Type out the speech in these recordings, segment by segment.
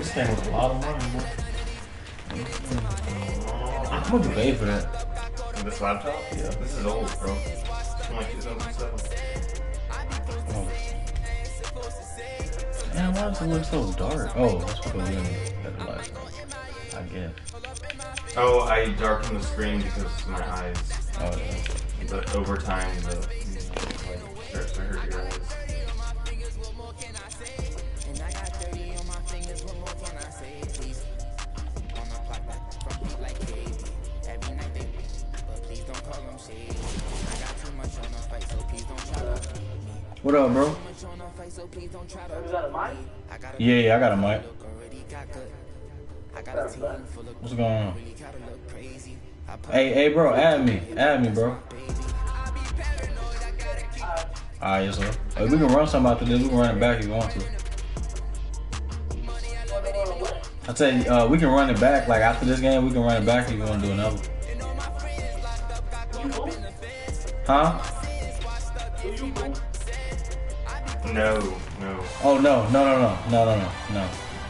This thing was a lot of money, boy. How much you pay for that? This laptop? Yeah. This is old, bro. From like 2007. Oh. Man, why does it look so dark? Oh, that's because we got the lights on. I guess. Oh, I darkened the screen because of my eyes. Oh, yeah. But over time, the like starts to hurt your eyes. What up, bro? Yeah, I got a mic. What's going on? Hey, bro, add me, bro. Alright, yes, sir. Hey, we can run something after this. We can run it back if you want to. I tell you, we can run it back. Like after this game, we can run it back if you want to do another. Huh? No. Oh no.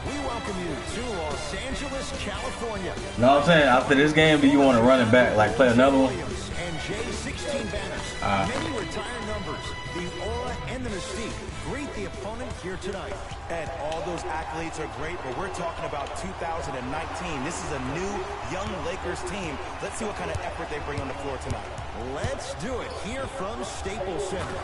We welcome you to Los Angeles, California. No, I'm saying after this game, do you want to run it back? Like play another one? And J16 banners. Many retired numbers. The aura and the mystique greet the opponent here tonight. And all those accolades are great, but we're talking about 2019. This is a new, young Lakers team. Let's see what kind of effort they bring on the floor tonight. Let's do it here from Staples Center.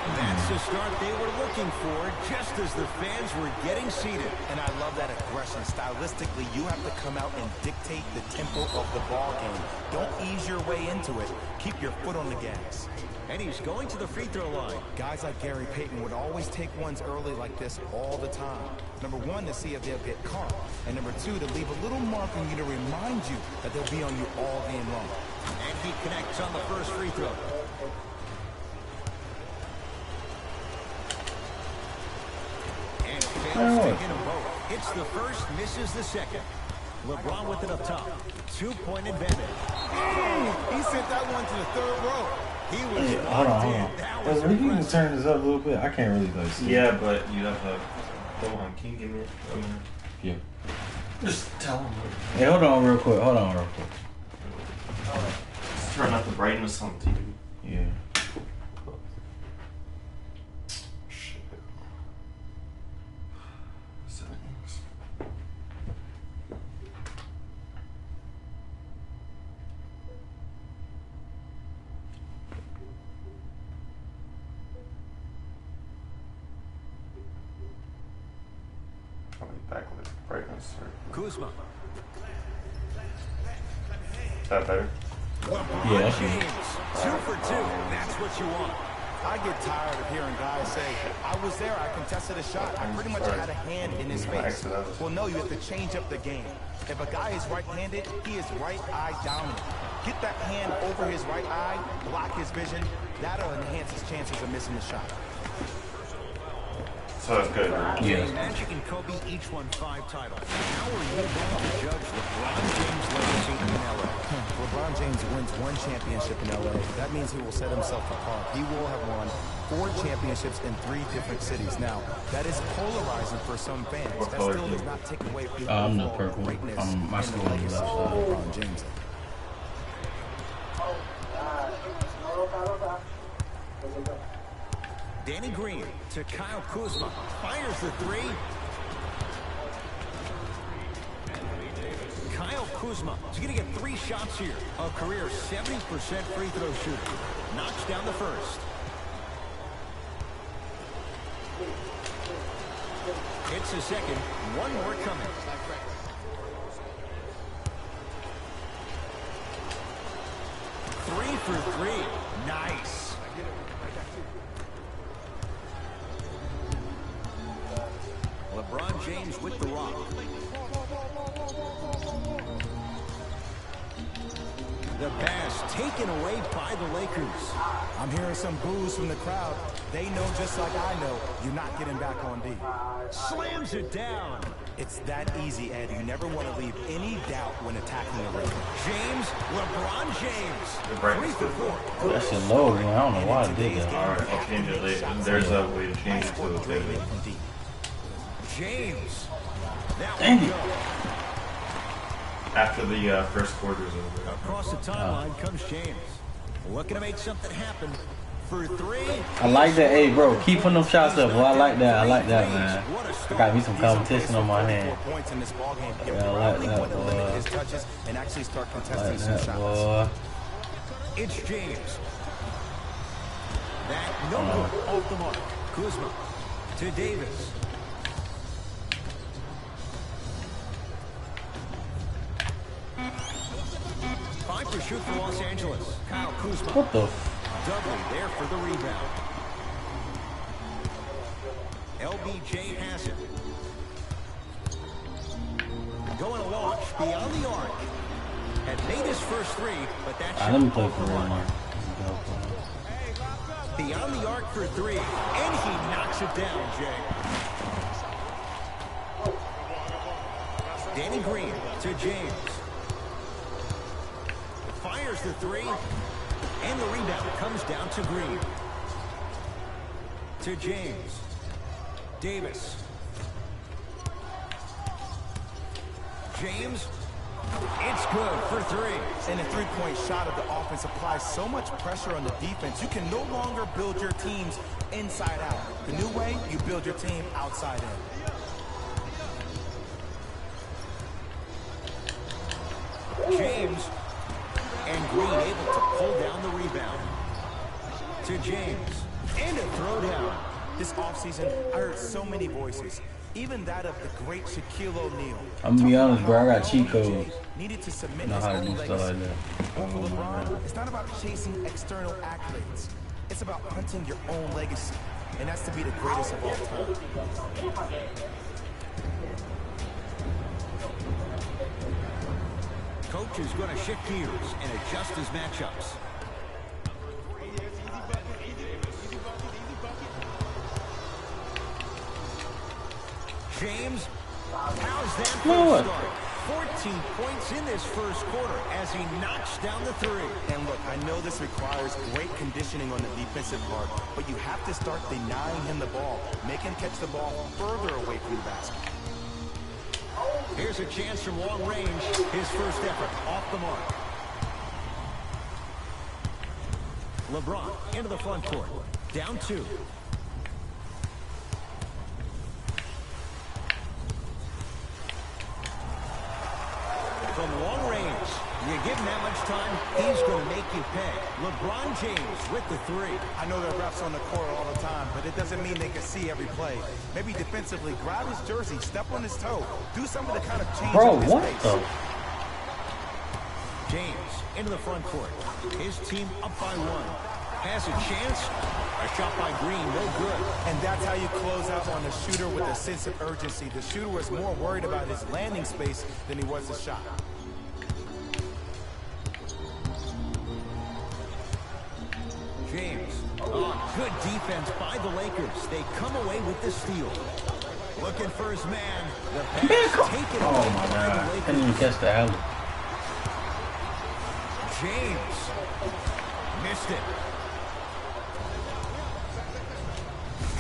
That's the start they were looking for, just as the fans were getting seated. And I love that aggression. Stylistically, you have to come out and dictate the tempo of the ball game. Don't ease your way into it. Keep your foot on the gas. And he's going to the free throw line. Guys like Gary Payton would always take ones early like this all the time. Number one, to see if they'll get caught. And number two, to leave a little mark on you to remind you that they'll be on you all game long. And he connects on the first free throw. And fails to hit them both. Hits the first, misses the second. LeBron with it up top. 2-point advantage. He sent that one to the third row. He was Hold on. Well, you can turn this up a little bit. I can't really like see. Yeah, but you have to. Hold on, can you give me it? Yeah. Just tell him. Hey, hold on real quick. Just turn up the brightness on the TV. Yeah. Shit. Settings. Probably backlit brightness. Kuzma. Is that better? Yeah, that's James, 2 for 2. That's what you want. I get tired of hearing guys say, I was there, I contested a shot, I pretty much had a hand in his face. Well, no, you have to change up the game. If a guy is right-handed, he is right eye dominant. Get that hand over his right eye, block his vision. That'll enhance his chances of missing the shot. So that's good. Yeah. Magic and Kobe each won 5 titles. How are you going to judge LeBron James' legacy in LA? LeBron James wins 1 championship in LA. That means he will set himself apart. He will have won 4 championships in 3 different cities. Now, that is polarizing for some fans. That still does not take away from I'm the purple. My school on the left side. LeBron James. Danny Green to Kyle Kuzma. Fires the 3. Kyle Kuzma is going to get 3 shots here. A career 70% free throw shooter. Knocks down the first. Hits the second. 1 more coming. Three for 3. Nice. LeBron James with the rock. The pass taken away by the Lakers. I'm hearing some boos from the crowd. They know just like I know, you're not getting back on D. Slams it down. It's that easy, Ed. You never want to leave any doubt when attacking a rim. James, LeBron James. 3 for 4. That shit low, man. I don't know why I did that. Alright, I'll change it later. There's a way to change it to the Great from deep. James. Dang it. After the first quarter is over. Across the timeline comes James. Looking to make something happen for three. I like that. Hey, bro, keep putting them shots up. Well, I like that. I like that, man. I got me some competition on my hand. Yeah, I like that, boy. His touches and actually start I like contesting some that, shots. boy. It's James. That no good off the mark. Kuzma to Davis. Five for shoot for Los Angeles. Kyle Kuzma. What the? Dudley there for the rebound. LBJ has it. Going to launch beyond the arc. Had made his first three, but that Let me shot play off for the real, mark. man. Beyond the arc for three, and he knocks it down, Jay. Danny Green to James. Fires the three, and the rebound comes down to Green. To James. Davis. James. It's good for three. And a three-point shot of the offense applies so much pressure on the defense, you can no longer build your teams inside out. The new way, you build your team outside in. James. And Green able to pull down the rebound. To James. And a throwdown. This offseason, I heard so many voices, even that of the great Shaquille O'Neal. I'm gonna be honest, bro. I got cheat codes. Needed to submit Know his how to own do stuff legacy. like that. But for LeBron, it's not about chasing external accolades. It's about hunting your own legacy, and that's to be the greatest of all time. Coach is going to shift gears and adjust his matchups. James, how's that first start? 14 points in this first quarter as he knocks down the three. And look, I know this requires great conditioning on the defensive part, but you have to start denying him the ball. Make him catch the ball further away from the basket. Here's a chance from long range. His first effort off the mark. LeBron into the front court. Down two. From long range, you give him that much time, he's going to make you pay. LeBron James with the three. I know there are refs on the court all the time, but it doesn't mean they can see every play. Maybe defensively, grab his jersey, step on his toe, do something to kind of change up his pace. Bro, what the? James into the front court. His team up by one. Has a chance. A shot by Green, no good. And that's how you close out on the shooter with a sense of urgency. The shooter was more worried about his landing space than he was his shot. James. Oh, good defense by the Lakers. They come away with the steal. Looking for his man. The pass taken away Oh my by god. the I Lakers. couldn't even catch the alley. James. Missed it.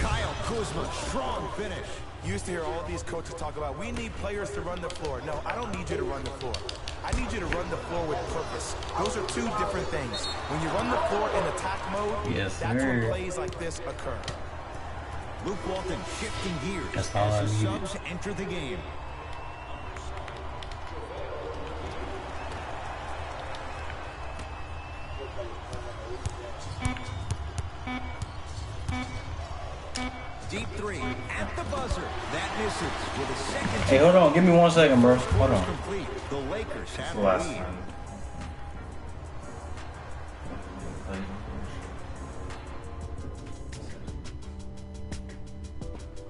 Kyle Kuzma, strong finish. You used to hear all these coaches talk about, we need players to run the floor. No, I don't need you to run the floor. I need you to run the floor with purpose. Those are two different things. When you run the floor in attack mode, Yes, that's when sir. plays like this occur. Luke Walton shifting gears That's all as I the needed. subs enter the game. Deep three at the buzzer. That misses with a second. Hey, hold on. Give me 1 second, bro. Hold Quarter's on. complete. The Lakers have The the last lead. time.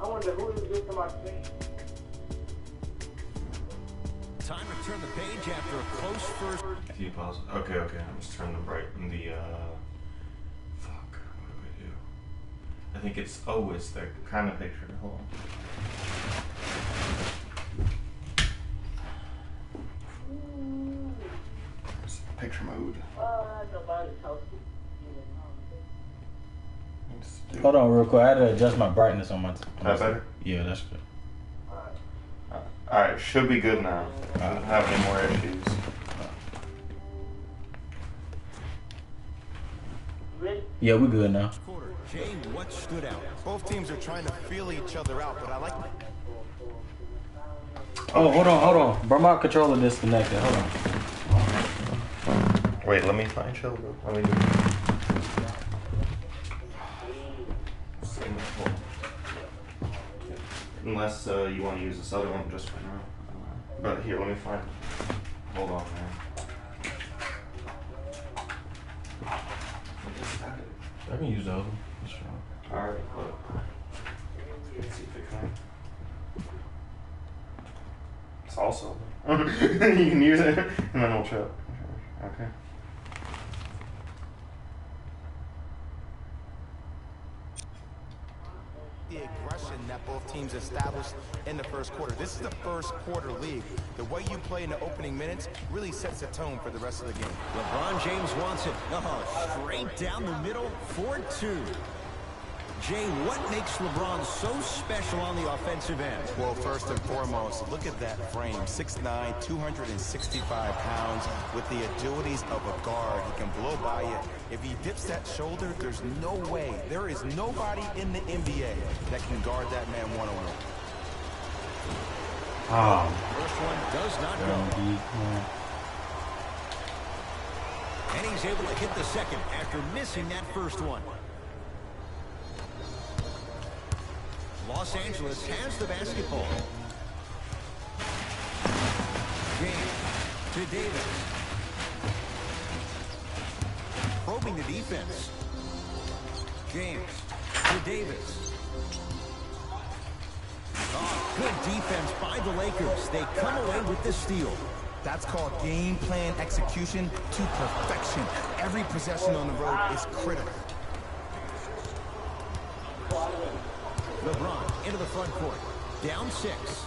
I wonder who is this to my team? Time to turn the page after a close first. If you pause. Okay, I'm just turning the fuck, what do I do? I think it's, it's the kind of picture. Hold on. It's picture mode. Nobody's helping. Hold on real quick. I had to adjust my brightness on my. That better? Yeah, that's good. Alright, Alright, should be good now. I don't have any more issues. Yeah, we're good now. Jay, what stood out? Both teams are trying to feel each other out, but I like. Oh, hold on. Bro, my controller disconnected. Hold on. Wait, let me find chill. Let me do Unless you want to use this other one just for now. But here, let me find. Hold on, man. I can use the other one. Alright, look. Let's see if it can. It's also. You can use it, and then we'll chill. Okay. The aggression that both teams established in the first quarter. This is the first quarter league. The way you play in the opening minutes really sets the tone for the rest of the game. LeBron James wants it. Straight down the middle for 2. Jay, what makes LeBron so special on the offensive end? Well, first and foremost, look at that frame. 6'9", 265 pounds with the agilities of a guard. He can blow by you. If he dips that shoulder, there's no way. There is nobody in the NBA that can guard that man one-on-one. First one does not go. And he's able to hit the second after missing that first one. Los Angeles has the basketball. James to Davis. Probing the defense. James to Davis. Oh, good defense by the Lakers. They come away with the steal. That's called game plan execution to perfection. Every possession on the road is critical. LeBron into the front court. Down 6.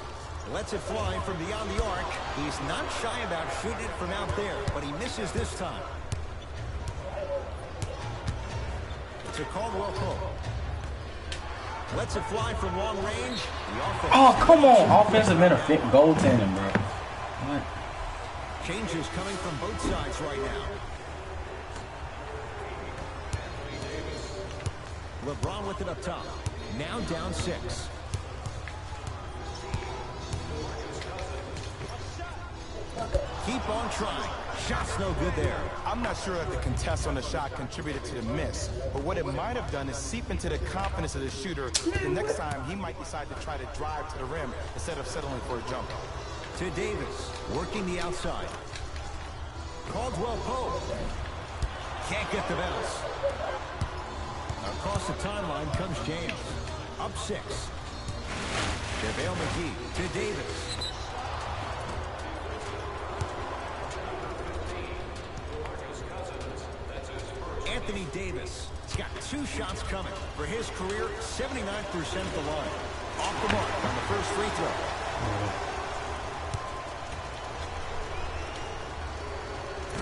Lets it fly from beyond the arc. He's not shy about shooting it from out there, but he misses this time. To Caldwell Pope. Lets it fly from long range. Oh, come on. Offensive interference. Goaltending, bro. What? Changes coming from both sides right now. LeBron with it up top. Now down 6. Keep on trying. Shot's no good there. I'm not sure if the contest on the shot contributed to the miss, but what it might have done is seep into the confidence of the shooter. The next time, he might decide to try to drive to the rim instead of settling for a jump. To Davis, working the outside. Caldwell Pope. Can't get the bounce. Across the timeline comes James. Up 6. JaVale McGee to Davis. Anthony Davis. He's got 2 shots coming. For his career, 79% at the line. Off the mark on the first free throw.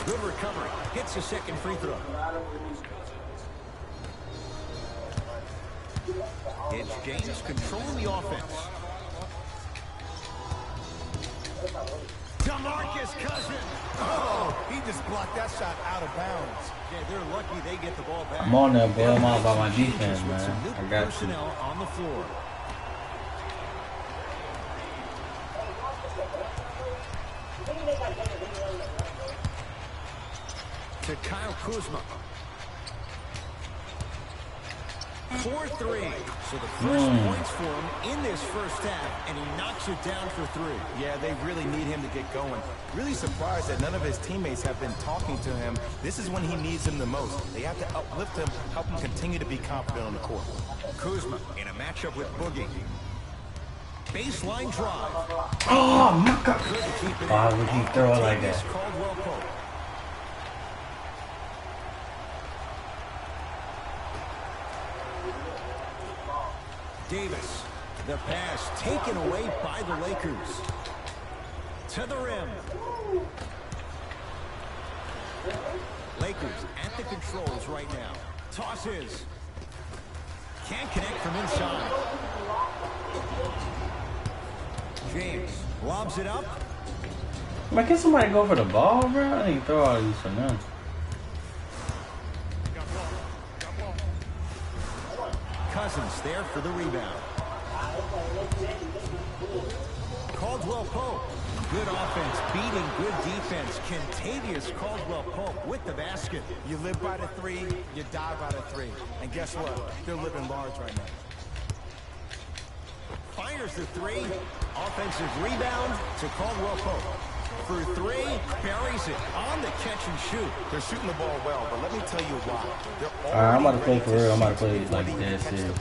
Good recovery. Hits the second free throw. It's James controlling the offense. DeMarcus Cousins. Oh, he just blocked that shot out of bounds. Yeah, they're lucky they get the ball back. I'm on that, bro. I'm all about my defense, man. I got you. Personnel on the floor. To Kyle Kuzma. 4-3. So the first points for him in this first half, and he knocks it down for 3. Yeah, they really need him to get going. Really surprised that none of his teammates have been talking to him. This is when he needs them the most. They have to uplift him, help him continue to be confident on the court. Kuzma in a matchup with Boogie. Baseline drive. Oh, my God. Couldn't keep it Why in. would he throw it like Davis, that? Caldwell Pope. Davis, the pass taken away by the Lakers. To the rim. Lakers at the controls right now. Tosses. Can't connect from inside. James Lobs it up. Man, can somebody go for the ball, bro? I didn't throw all these for none. Cousins there for the rebound. Caldwell Pope. Good offense beating good defense. Kentavious Caldwell Pope with the basket. You live by the three, you die by the three. And guess what? They're living large right now. Fires the three. Offensive rebound to Caldwell Pope. For three, buries it on the catch and shoot. They're shooting the ball well, but let me tell you why. Alright, I'm about to play for real. I'm about to play like dead serious.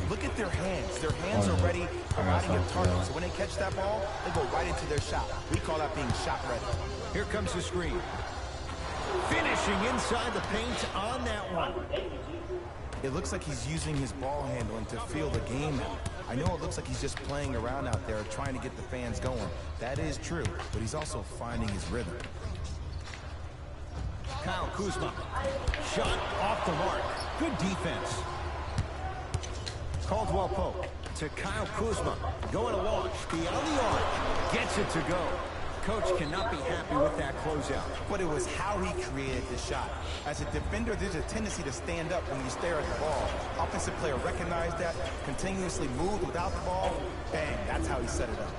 Look at their hands. Their hands are ready, providing a target. So when they catch that ball, they go right into their shot. We call that being shot ready. Here comes the screen. Finishing inside the paint on that one. It looks like he's using his ball handling to feel the game out. I know it looks like he's just playing around out there trying to get the fans going. That is true, but he's also finding his rhythm. Kyle Kuzma. Shot off the mark. Good defense. Caldwell Pope to Kyle Kuzma. Going to launch. Beyond the arc. Gets it to go. Coach cannot be happy with that closeout. But it was how he created the shot. As a defender, there's a tendency to stand up when you stare at the ball. Offensive player recognized that, continuously moved without the ball. Bang, that's how he set it up.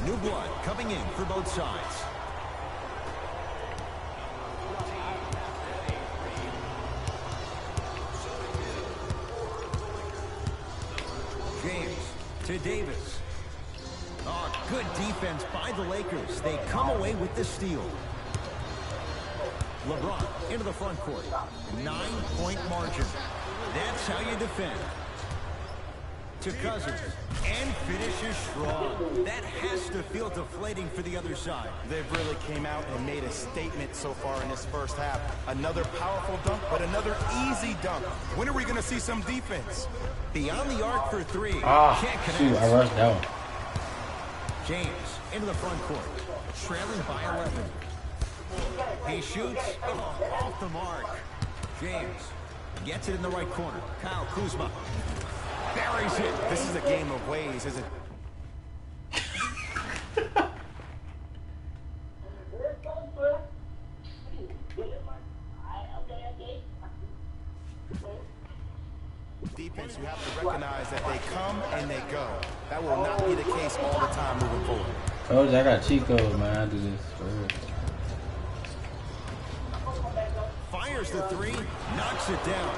New blood coming in for both sides. James to Davis. Oh, good defense by the Lakers. They come away with the steal. LeBron into the front court. 9-point margin. That's how you defend. To Cousins. And finishes strong. That has to feel deflating for the other side. They've really came out and made a statement so far in this first half. Another powerful dunk, but another easy dunk. When are we going to see some defense? Beyond the arc for three. Shoot, I rushed down. James into the front court. Trailing by 11. He shoots off the mark. James gets it in the right corner. Kyle Kuzma buries it. This is a game of ways, isn't it? Defense, you have to recognize that they come and they go. That will not be the case all the time moving forward. Oh, I got cheat codes, man. I do this for real. Fires the three, knocks it down.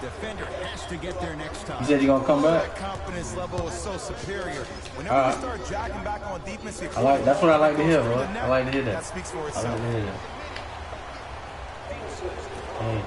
Defender has to get there next time. You said you're gonna come back? That confidence level is so superior. Whenever you start jogging back on defense, that's what I like to hear, bro. I like to hear that. That speaks for itself. I like to hear that. Hey.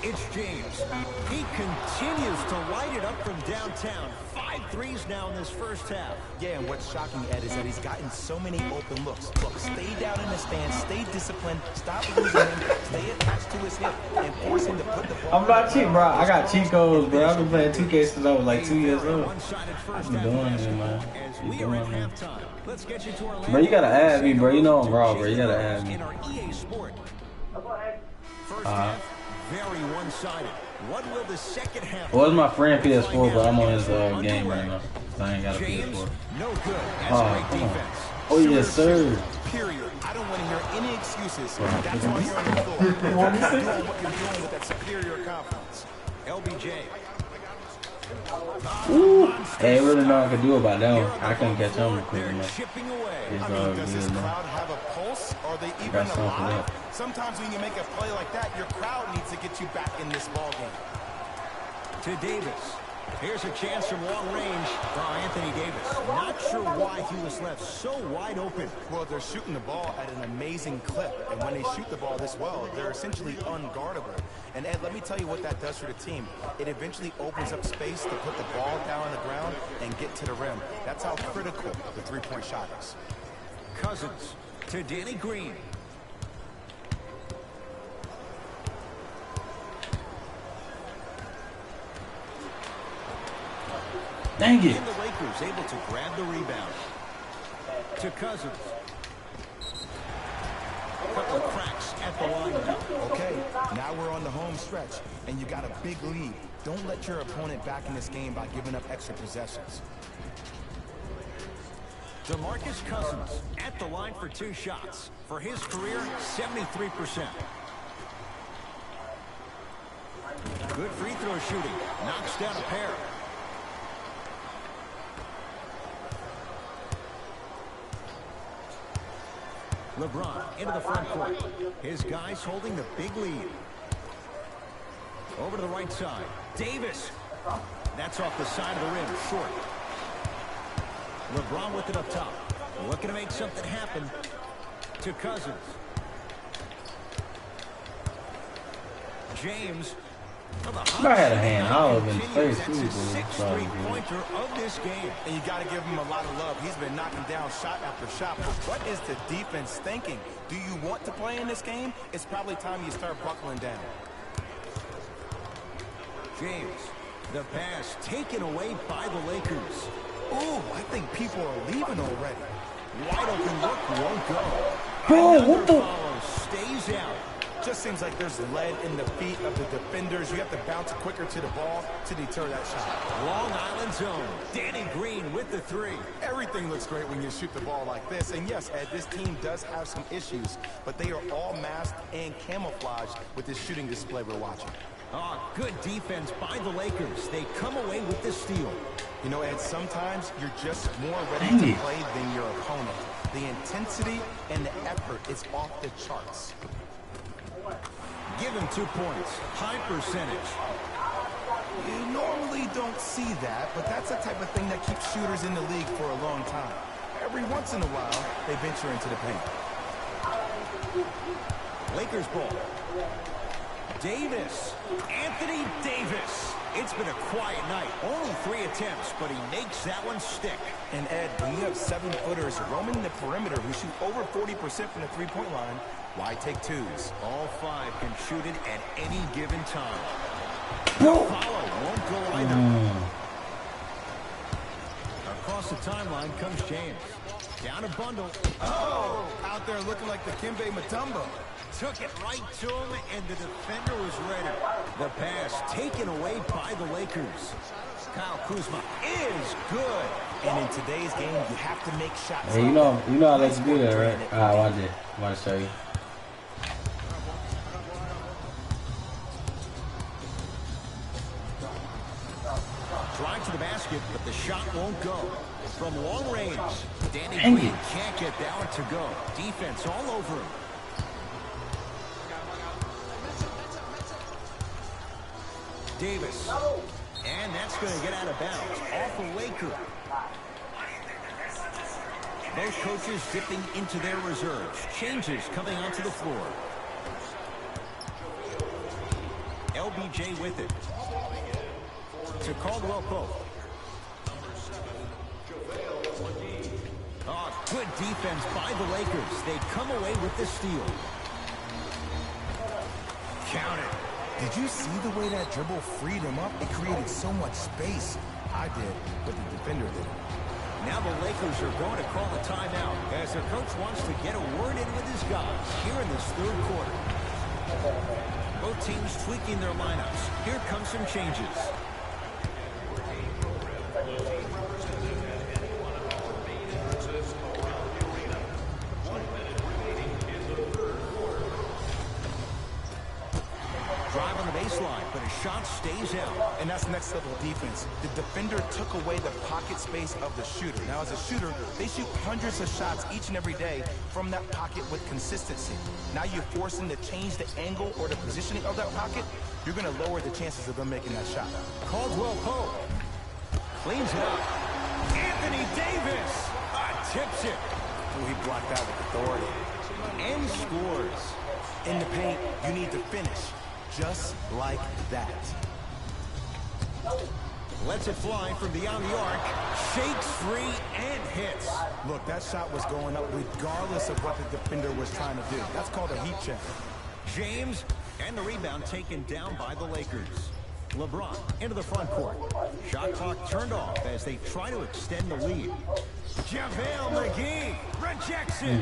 It's James. He continues to light it up from downtown. 5 threes now in this first half. Yeah, and what's shocking, Ed, is that he's gotten so many open looks. Look, stay down in the stand, stay disciplined, stop losing him, stay attached to his hip, and force him to put the ball. I'm not cheating, bro. I got cheat codes, bro. I've been playing 2K since I was like 2 years old. I've been doing it, man. We are at halftime. Let's get you to our Bro, you gotta add me, bro. You know I'm raw, bro. You gotta add me. In our EA Sport. First half, very one-sided. What will the second half? Well, it's my friend PS4, but I'm on his game right now. So I ain't got a James, PS4. no good. That's great defense. Oh, yes, sir. Period. I don't want to hear any excuses. That's why you're on the floor. You're doing what you're doing with that superior confidence. LBJ. Ooh. Hey, really nothing I could do about that one. I couldn't catch him quick enough. Chipping away. It's I mean, does this good, man. crowd have a pulse? Are they even Got something for alive? that. Sometimes when you make a play like that, your crowd needs to get you back in this ball game. To Davis. Here's a chance from long range for Anthony Davis. Not sure why he was left so wide open. Well, they're shooting the ball at an amazing clip. And when they shoot the ball this well, they're essentially unguardable. And Ed, let me tell you what that does for the team. It eventually opens up space to put the ball down on the ground and get to the rim. That's how critical the three-point shot is. Cousins to Danny Green. Dang it. And the Lakers able to grab the rebound. To Cousins. at the line now. Okay, now we're on the home stretch, and you got a big lead. Don't let your opponent back in this game by giving up extra possessions. DeMarcus Cousins at the line for 2 shots. For his career, 73%. Good free throw shooting. Knocks down a pair. LeBron into the front court. His guys holding the big lead. Over to the right side. Davis. That's off the side of the rim. Short. LeBron with it up top. Looking to make something happen to Cousins. James. If I had a hand, I would have been face That's his 6th three-pointer of this game. And you got to give him a lot of love. He's been knocking down shot after shot. But what is the defense thinking? Do you want to play in this game? It's probably time you start buckling down. James, the pass taken away by the Lakers. Ooh, I think people are leaving already. Wide open look won't go. Bro, what the? Follow stays out. Just seems like there's lead in the feet of the defenders. You have to bounce quicker to the ball to deter that shot. Long Island zone. Danny Green with the 3. Everything looks great when you shoot the ball like this. And yes, Ed, this team does have some issues, but they are all masked and camouflaged with this shooting display we're watching. Oh, good defense by the Lakers. They come away with the steal. You know, Ed, sometimes you're just more ready to play than your opponent. The intensity and the effort is off the charts. Give him 2 points. High percentage. You normally don't see that, but that's the type of thing that keeps shooters in the league for a long time. Every once in a while, they venture into the paint. Lakers ball. Davis. Anthony Davis. It's been a quiet night. Only 3 attempts, but he makes that one stick. And Ed, when you have 7-footers roaming the perimeter who shoot over 40% from the three-point line, why take 2s? All 5 can shoot it at any given time. Bro. Follow won't go either. Across the timeline comes James. Down a bundle. Oh, out there looking like the Kimbe Mutombo. Took it right to him, and the defender was ready. The pass taken away by the Lakers. Kyle Kuzma is good. And in today's game, you have to make shots. Hey, you know how let's do that, right? Alright, watch it. I'm about to show you. Drive to the basket, but the shot won't go. From long range, Danny Dang Green it. can't get that one to go. Defense all over him. Davis. And that's going to get out of bounds. Off a Laker. Both coaches dipping into their reserves. Changes coming onto the floor. LBJ with it. To Caldwell Pope. Oh, good defense by the Lakers. They come away with the steal. Count it. Did you see the way that dribble freed him up? It created so much space. I did, but the defender didn't. Now the Lakers are going to call a timeout as their coach wants to get a word in with his guys here in this 3rd quarter. Both teams tweaking their lineups. Here come some changes. Drive on the baseline, but his shot stays out. And that's next level defense. The defender took away the pocket space of the shooter. Now, as a shooter, they shoot hundreds of shots each and every day from that pocket with consistency. Now you're forcing to change the angle or the positioning of that pocket. You're going to lower the chances of them making that shot. Caldwell Pope cleans it up. Anthony Davis tips it. Ooh, he blocked that with authority. And scores. In the paint, you need to finish. Just like that. Lets it fly from beyond the arc. Shakes free and hits. Look, that shot was going up regardless of what the defender was trying to do. That's called a heat check. James, and the rebound taken down by the Lakers. LeBron into the front court. Shot clock turned off as they try to extend the lead. JaVale McGee rejects it.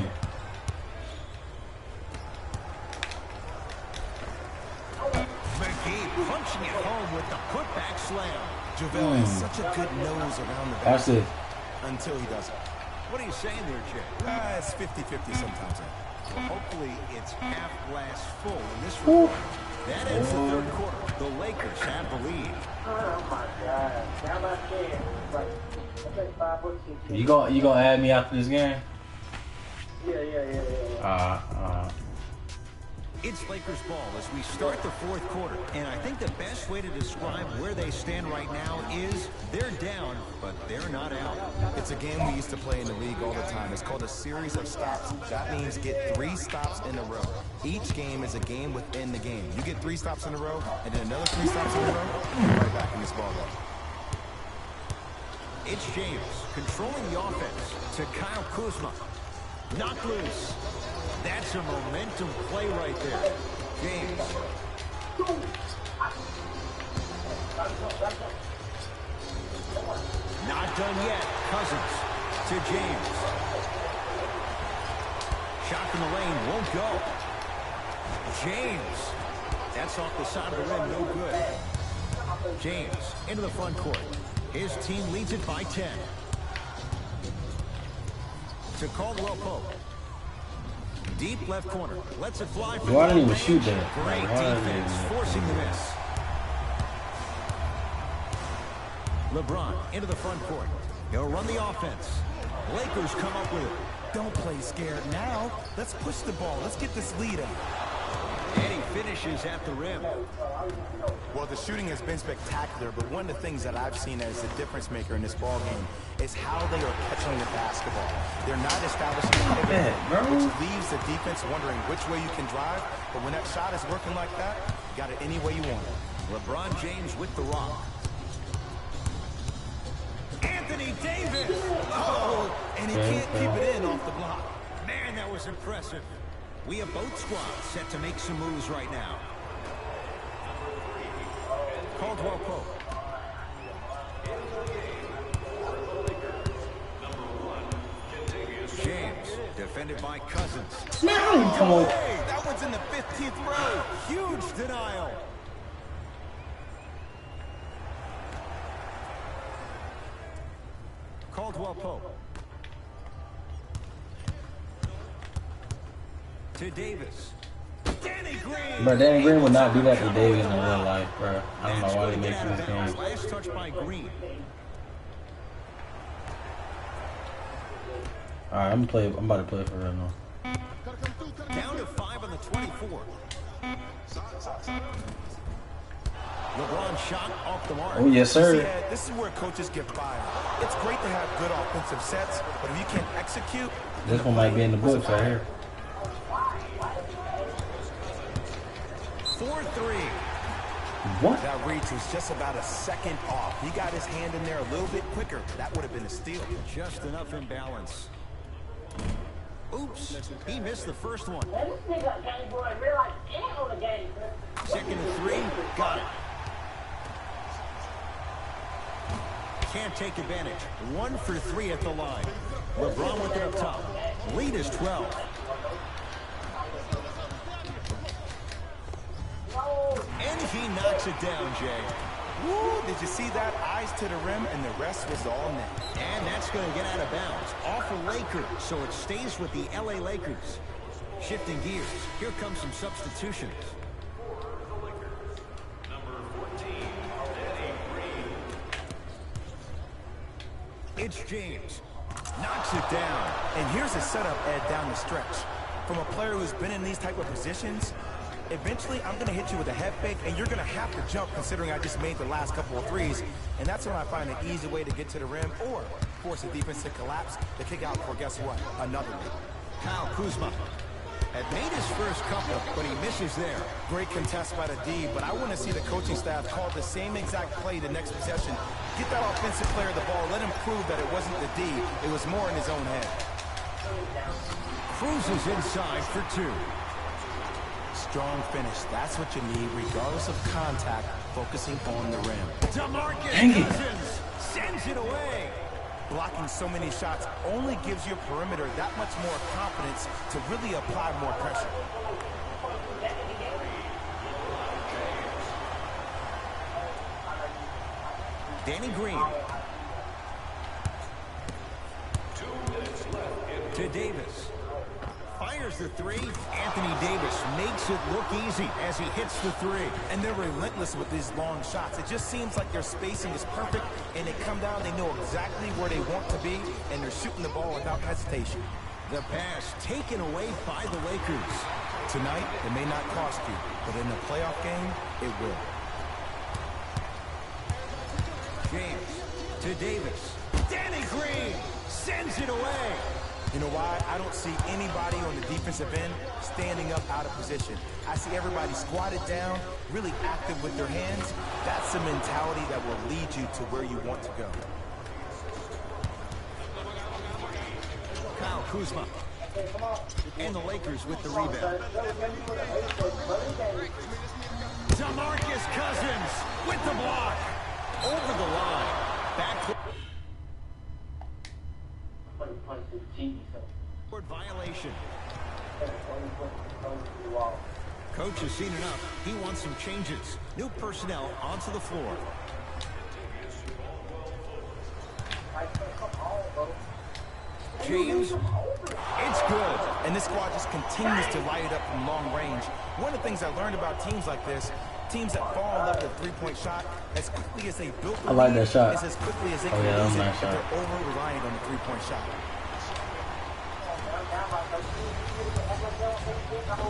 pushing it home with the putback slam. JaVale has such a good nose around the Watch basket this. until he doesn't. What are you saying there, Jay? It's 50-50 sometimes. Well, hopefully it's half glass full in this regard. That ends the third quarter. The Lakers have the lead. Oh my God. Down by 10. Like, I think 5 or 6. You gonna add me after this game? Yeah. It's Lakers ball as we start the fourth quarter. And I think the best way to describe where they stand right now is they're down, but they're not out. It's a game we used to play in the league all the time. It's called a series of stops. That means get 3 stops in a row. Each game is a game within the game. You get 3 stops in a row, and then another 3 stops in a row, and you're right back in this ball game. It's James controlling the offense to Kyle Kuzma. Knocked loose. That's a momentum play right there. James. Not done yet. Cousins to James. Shot from the lane won't go. James. That's off the side of the rim. No good. James into the front court. His team leads it by 10. To Caldwell Pope. Deep left corner. Lets it fly. Why didn't even shoot that? Great defense, forcing the miss. LeBron into the front court. He'll run the offense. Lakers come up with it. Don't play scared now. Let's push the ball. Let's get this lead up. And he finishes at the rim. Well, the shooting has been spectacular, but one of the things that I've seen as a difference maker in this ball game is how they are catching the basketball. They're not establishing a pivot, which leaves the defense wondering which way you can drive, but when that shot is working like that, you got it any way you want it. LeBron James with the rock. Anthony Davis! Oh, and he can't keep it in off the block. Man, that was impressive. We have both squads set to make some moves right now. Caldwell Pope. James, defended by Cousins. Come on. Hey, that one's in the 15th row. Huge denial. Caldwell Pope. To Davis. Danny Green. Bro, Danny Green would not do that to Davis in real life, bro. I don't know why they make this game. Last touch by Green. Alright, I'm about to play for real now. Down to 5 on the 24. LeBron shot off the mark. Oh, yes, sir. See, Ed, this is where coaches get fired. It's great to have good offensive sets, but if you can't execute... This one might be in the books right here. 4-3. What? That reach was just about a second off. He got his hand in there a little bit quicker. That would have been a steal. Just enough imbalance. Oops, he missed the first one. Man, this nigga game boy realize ain't on the game. Second and 3, got it. Can't take advantage. 1 for 3 at the line. LeBron with it up top. Lead is 12. And he knocks it down, Jay. Woo, did you see that? Eyes to the rim, and the rest was all net. And that's going to get out of bounds. Off a Laker, so it stays with the LA Lakers. Shifting gears, here comes some substitutions. It's James. Knocks it down. And here's a setup, Ed, down the stretch. From a player who's been in these type of positions, eventually I'm going to hit you with a head fake, and you're going to have to jump considering I just made the last couple of threes. And that's when I find an easy way to get to the rim or force the defense to collapse to kick out for, guess what, another one. Kyle Kuzma had made his first couple, but he misses there. Great contest by the D, but I want to see the coaching staff call the same exact play the next possession. Get that offensive player the ball. Let him prove that it wasn't the D. It was more in his own head. Cruises inside for 2. Strong finish. That's what you need, regardless of contact, focusing on the rim. DeMarcus Cousins sends it away. Blocking so many shots only gives your perimeter that much more confidence to really apply more pressure. Danny Green. To Davis. Fires the three. Anthony Davis makes it look easy as he hits the three. And they're relentless with these long shots. It just seems like their spacing is perfect, and they come down, they know exactly where they want to be, and they're shooting the ball without hesitation. The pass taken away by the Lakers. Tonight, it may not cost you, but in the playoff game, it will. James to Davis. Danny Green sends it away. You know why? I don't see anybody on the defensive end standing up out of position. I see everybody squatted down, really active with their hands. That's the mentality that will lead you to where you want to go. Kyle Kuzma. And the Lakers with the rebound. DeMarcus Cousins with the block. Over the line. Back to violation. Coach has seen enough. He wants some changes. New personnel onto the floor. James, it's good. And this squad just continues to light it up from long range. One of the things I learned about teams like this, teams that fall in love with a three-point shot, as quickly as they built the I like that shot. is as quickly as they can yeah, lose it nice if shot. they're over-reliant on the three-point shot.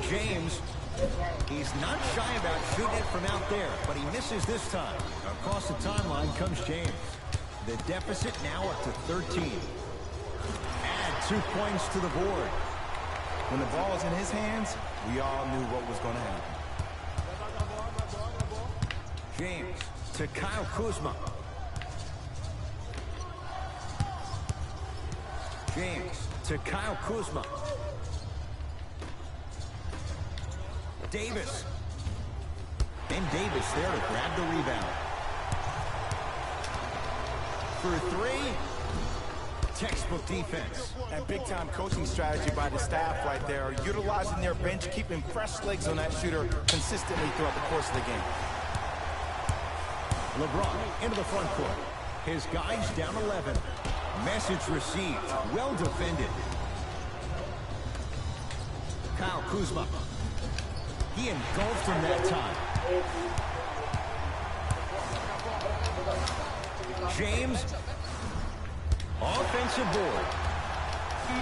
James, he's not shy about shooting it from out there, but he misses this time. Across the timeline comes James. The deficit now up to 13. Add 2 points to the board. When the ball is in his hands, we all knew what was going to happen. James to Kyle Kuzma. James to Kyle Kuzma. Davis. And Davis there to grab the rebound. For three. Textbook defense. And big-time coaching strategy by the staff right there, utilizing their bench, keeping fresh legs on that shooter consistently throughout the course of the game. LeBron into the front court. His guys down 11. Message received. Well defended. Kyle Kuzma. He engulfed him that time. James. Offensive board.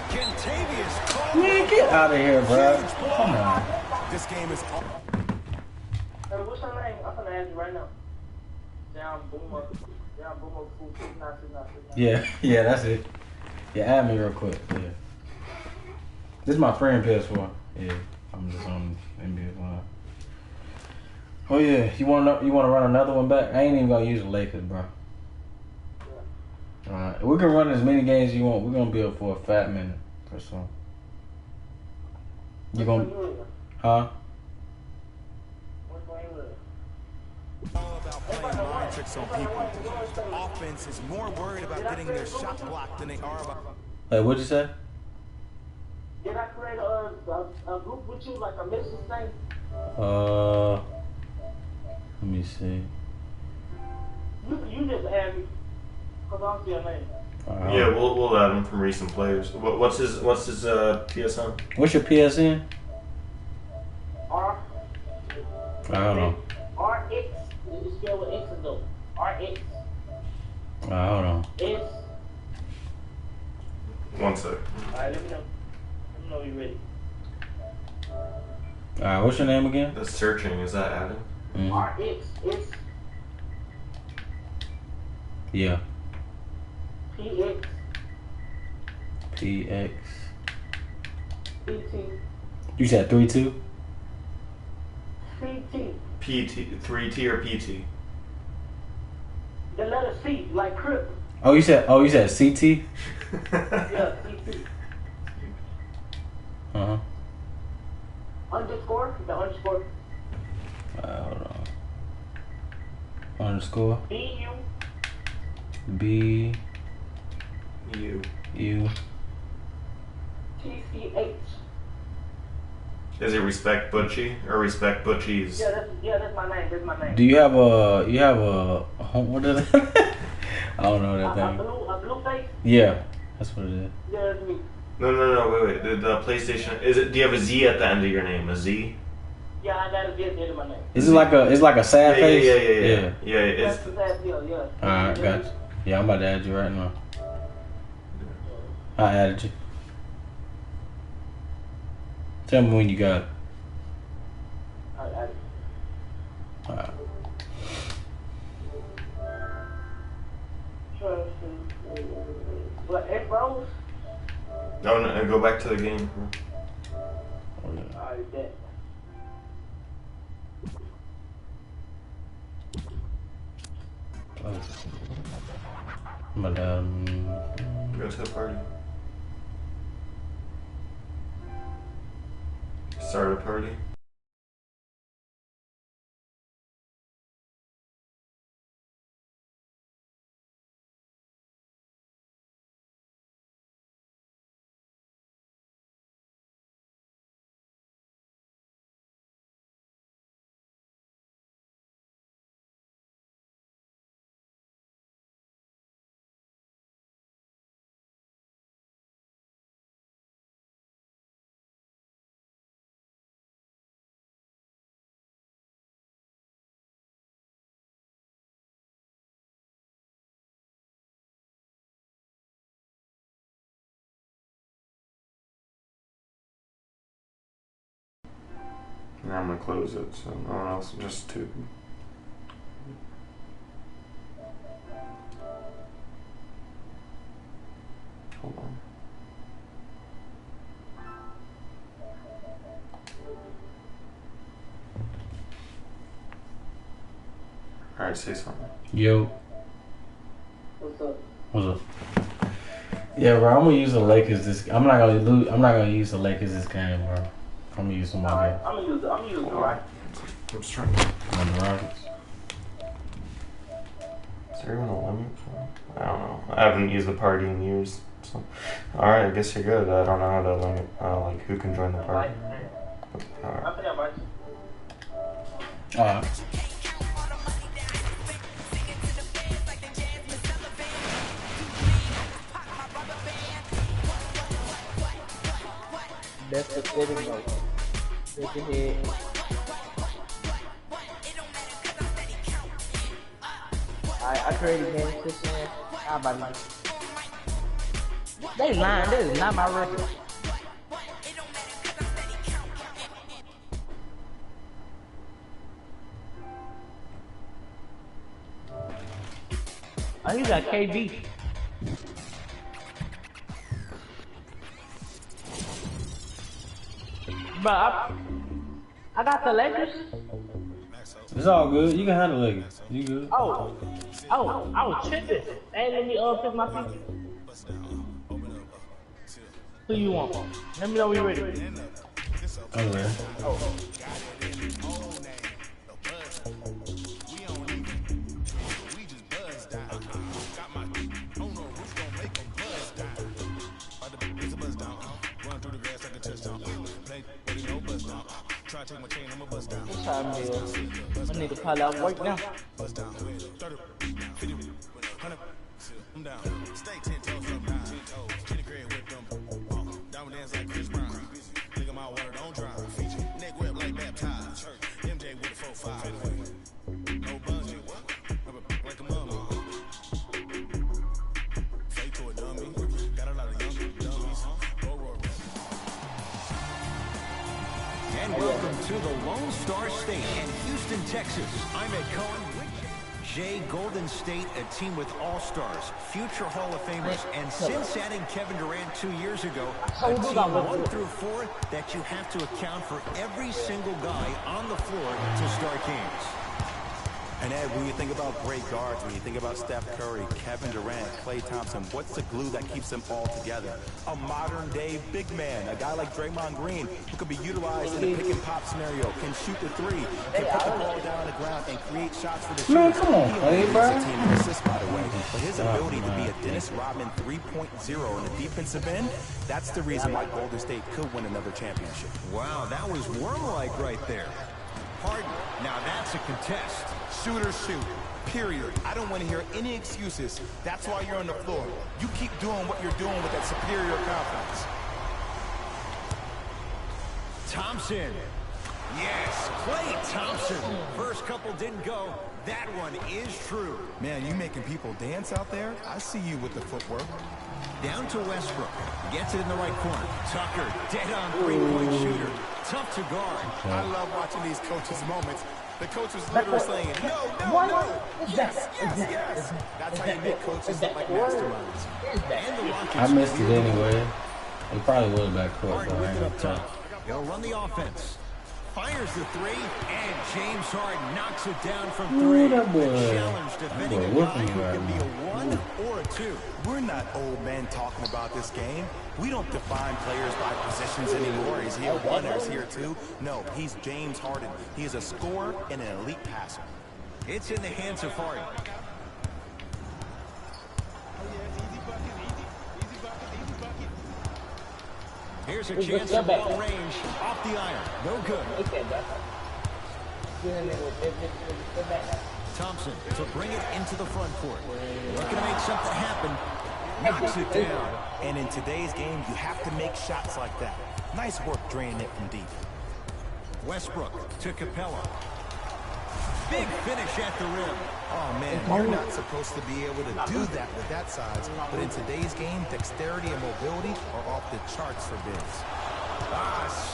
Kentavious Caldwell. Man, get out of here, bro. Come on. This game is all. Hey, what's your name? I'm gonna ask you right now. Down Boomer. Down Boomer. Yeah, that's it. Yeah, add me real quick. Yeah. This is my friend PS4. Yeah, I'm just on NBA Live. Oh yeah, you wanna run another one back? I ain't even gonna use the Lakers, bro. Alright, we can run as many games as you want. We're gonna be up for a fat minute or so. You gonna, huh? All about playing mind tricks on people. Offense is more worried about getting their shot blocked than they are about. Hey, what'd you say? Did I create a group with you, like a message thing? Let me see. You just add me, cause I don't see your name. Yeah, we'll add him from recent players. What's his PSN? What's your PSN? R. I don't know. RX. You spell with X though. RX. Hold on. S. 1 sec. Alright, let me know. Let me know you ready. Alright, what's your name again? The searching, is that added? Mm-hmm. RX. S. Yeah. PX. PX. PT. You said 3-2? CT. PT, 3T or PT? The letter C, like Crip. Oh, you said CT? Yeah, CT. Uh-huh. Underscore, the underscore. Hold on. Underscore. BU. B. You. U. TCH. Is it Respect Butchie or Respect Butchies? Yeah, that's my name. That's my name. Do you have a home? What is it? I don't know that A thing. blue face? Yeah, that's what it is. Yeah, that's me. No, wait. The PlayStation is it? Do you have a Z at the end of your name? A Z? Yeah, I got a Z at the end of my name. Is it like a? It's like a sad face. Yeah. It's Yeah. Alright, got you. Yeah, I'm about to add you right now. I added you. Tell me when you got it. Alright. Alright. What, X Bros? no. Go back to the game. Alright, bet. But Go to the party. Start a party. Now I'm gonna close it, so no one else, just two. Hold on. Alright, say something. yo, What's up? what's up? Yeah, bro, I'm gonna use the Lakers. I'm not gonna use the Lakers this game, bro. I'm gonna use somebody Alright, else. I'm gonna use the right. I'm just trying to. On the Rockets. Is there even a limit for it? I don't know. I haven't used the party in years. So. Alright, I guess you're good. I don't know how to limit, like, who can join the party. Alright. I think I might. Alright. That's the fitting note. Look ahead. I created game system. How about me? They lying. This is not my record. Oh, you got KB. But I got the Lakers. It's all good. You can handle Lakers. You good? Oh, I was tripping. They ain't let me pick my people. Who you want? Let me know when you're ready. I'm ready. What time it is? I need to probably out work now. And welcome to the Lone Star State in Houston, Texas. I'm Ed Cohen with Jay. Golden State, a team with all-stars, future Hall of Famers, and since adding Kevin Durant 2 years ago, a team 1 through 4 that you have to account for every single guy on the floor to start games. And Ed, when you think about great guards, when you think about Steph Curry, Kevin Durant, Klay Thompson, what's the glue that keeps them all together? A modern-day big man, a guy like Draymond Green, who could be utilized in a pick-and-pop scenario, can shoot the three, can put the ball down on the ground and create shots for the shooters. Man, come on, He Klay, leads bro. the team in assists, by the way. But his ability to be a Dennis Rodman 3.0 in the defensive end, that's the reason why Golden State could win another championship. Wow, that was worm-like right there. Harden. Now that's a contest. Shooters shoot. Period. I don't want to hear any excuses. That's why you're on the floor. You keep doing what you're doing with that superior confidence. Thompson. Yes, Klay Thompson. First couple didn't go. That one is true. Man, you making people dance out there? I see you with the footwork. Down to Westbrook. Gets it in the right corner. Tucker, dead on three-point shooter. Tough to guard. I love watching these coaches' moments. The coach was literally saying, no, yes. That's how you make coaches look like masterminds. And the Rockets. I missed it anyway. It probably was back court, Harden though. with it up top. He'll run the offense. Fires the three, and James Harden knocks it down from three. That boy. The challenge defending a guy who can be a 1 or a 2. We're not old men talking about this game. We don't define players by positions anymore. Is he a 1 or is he a 2? No, he's James Harden. He is a scorer and an elite passer. It's in the hands of Harden. Here's a chance at long range. Off the iron. No good. Thompson to bring it into the front court. Looking to make something happen. Knocks it down. And in today's game, you have to make shots like that. Nice work draining it from deep. Westbrook to Capella. Big finish at the rim. Oh, man, you're not supposed to be able to do that with that size. But in today's game, dexterity and mobility are off the charts for bigs.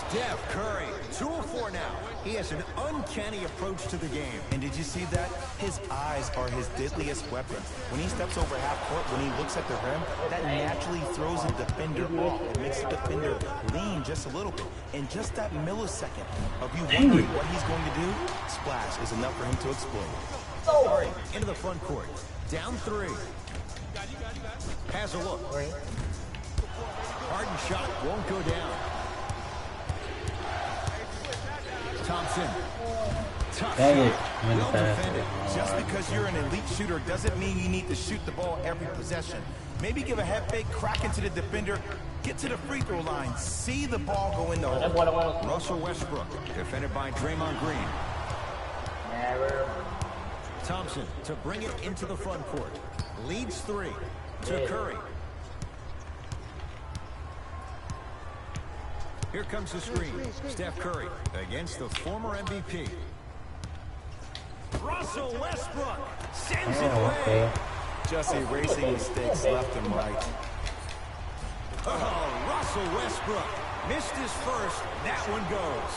Steph Curry. 2 of 4 now. He has an uncanny approach to the game. And did you see that? His eyes are his deadliest weapon. When he steps over half court, when he looks at the rim, that naturally throws a defender off. It makes the defender lean just a little bit. And just that millisecond of you wondering what he's going to do, splash is enough for him to explode. Curry into the front court. Down 3. Has a look. Harden shot won't go down. Thompson. Tough Dang it. shot. Well defended. Just because you're an elite shooter doesn't mean you need to shoot the ball every possession. Maybe give a head fake, crack into the defender, get to the free throw line, see the ball go in the hole. Russell Westbrook, defended by Draymond Green. Thompson to bring it into the front court. Leads 3 to Curry. Here comes the screen. Steph Curry against the former MVP. Russell Westbrook sends it away. Just erasing mistakes left and right. Oh, Russell Westbrook missed his first. That one goes.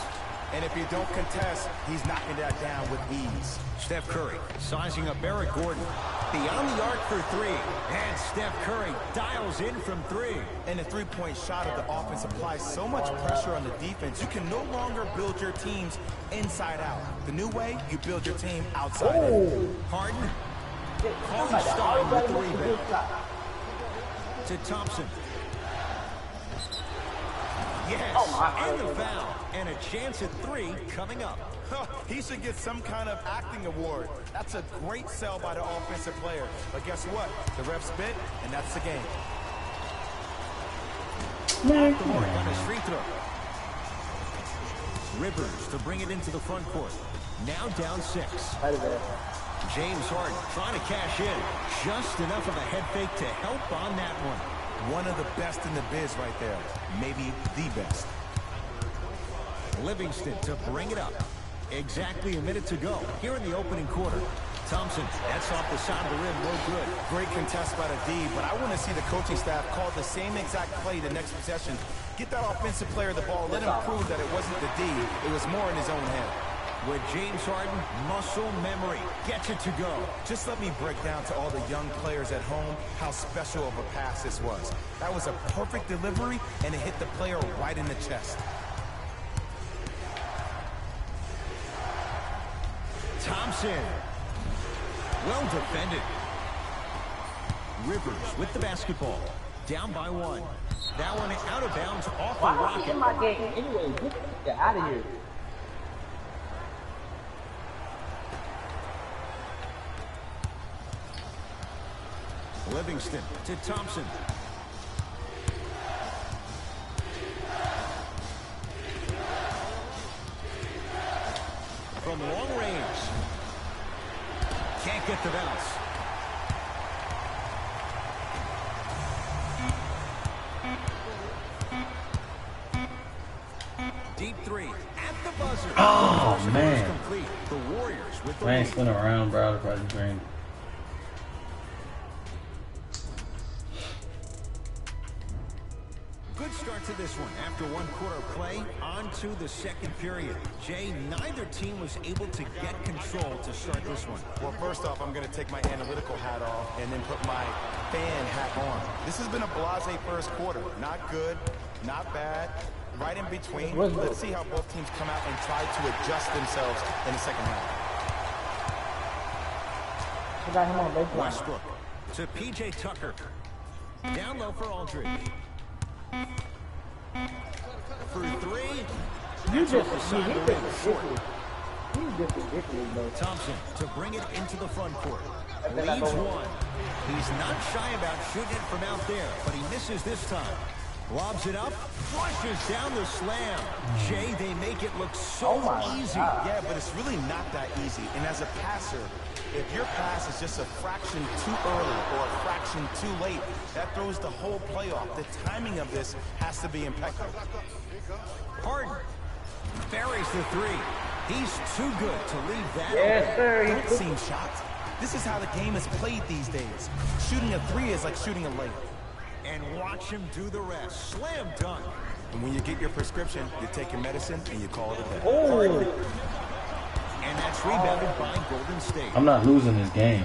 And if you don't contest, he's knocking that down with ease. Steph Curry sizing up Eric Gordon. Beyond the arc for 3. And Steph Curry dials in from 3. And the three-point shot of the offense applies so much pressure on the defense, you can no longer build your teams inside out. The new way, you build your team outside in. Harden calling Stein with the rebound. To Thompson. Yes, and the foul. And a chance at 3 coming up. He should get some kind of acting award. That's a great sell by the offensive player. But guess what? The ref spit, and that's the game. Off the mark on his free throw. Rivers to bring it into the front court. Now down 6. James Harden trying to cash in. Just enough of a head fake to help on that one. One of the best in the biz right there. Maybe the best. Livingston to bring it up. Exactly a minute to go here in the opening quarter. Thompson, that's off the side of the rim, no good. Great contest by the D, but I want to see the coaching staff call the same exact play the next possession. Get that offensive player the ball. Let him prove that it wasn't the D. It was more in his own head. With James Harden, muscle memory gets it to go. Just let me break down to all the young players at home how special of a pass this was. That was a perfect delivery, and it hit the player right in the chest. Thompson. Well defended. Rivers with the basketball. Down by 1. That one out of bounds off the Rocket. In my game anyway, get out of here. Livingston to Thompson. from long range. Can't get the bounce. Deep three at the buzzer. Oh, man. Complete. The Warriors with the Man, lead. spin around, bro. If I just drink. Good start to this one. After one quarter of play, on to the second period. Jay, neither team was able to get control to start this one. Well, first off, I'm going to take my analytical hat off and then put my fan hat on. This has been a blasé first quarter. Not good, not bad, right in between. Let's see how both teams come out and try to adjust themselves in the second half. I got him on baseline. Westbrook to P.J. Tucker. Down low for Aldridge. For three. You just ridiculous. He's just ridiculous, bro. Thompson to bring it into the front court. Leads one. He's not shy about shooting it from out there, but he misses this time. Lobs it up, flushes down the slam. Jay, they make it look so easy. Yeah, but it's really not that easy. And as a passer, if your pass is just a fraction too early or a fraction too late, that throws the whole play off. The timing of this has to be impeccable. Harden buries the three. He's too good to leave that Yes, open. sir. Don't seem shocked. This is how the game is played these days. Shooting a three is like shooting a layup. And watch him do the rest. Slam dunk. And when you get your prescription, you take your medicine and you call it a day. Oh, And that's rebounded by Golden State. I'm not losing this game.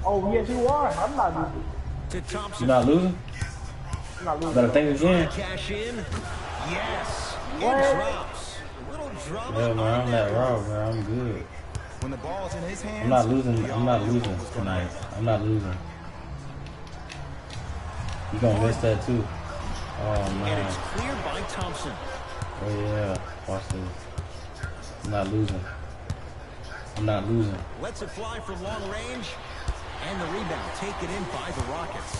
oh yes, you are. I'm not losing. To Thompson. You're not losing? I'm not losing. Better think again. Cash in. Yes. It What? drops. A little drama. Yeah, man, on I'm that that raw, move. bro. I'm good. When the ball's in his hands, I'm not losing. we I'm all not knew losing what was going on. tonight. I'm not losing. You gonna miss that too. Oh And man. it's cleared by Thompson. Oh yeah. Watch this. I'm not losing. I'm not losing. Lets it fly from long range. And the rebound taken in by the Rockets.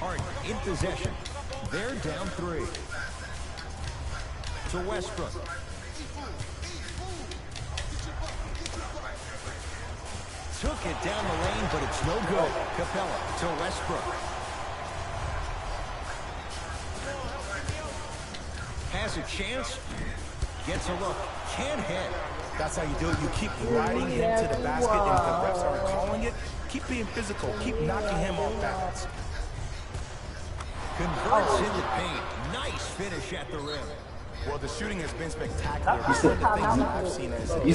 Harden in possession. They're down three. To Westbrook. Took it down the lane, but it's no good. Capella to Westbrook. Has a chance. Gets a look. Can't hit. That's how you do it. You keep riding him to the basket, and if the refs aren't calling it, keep being physical. Keep knocking him off balance. Converts in the paint. Nice finish at the rim. Well, the shooting has been spectacular. One of the things that I've seen is You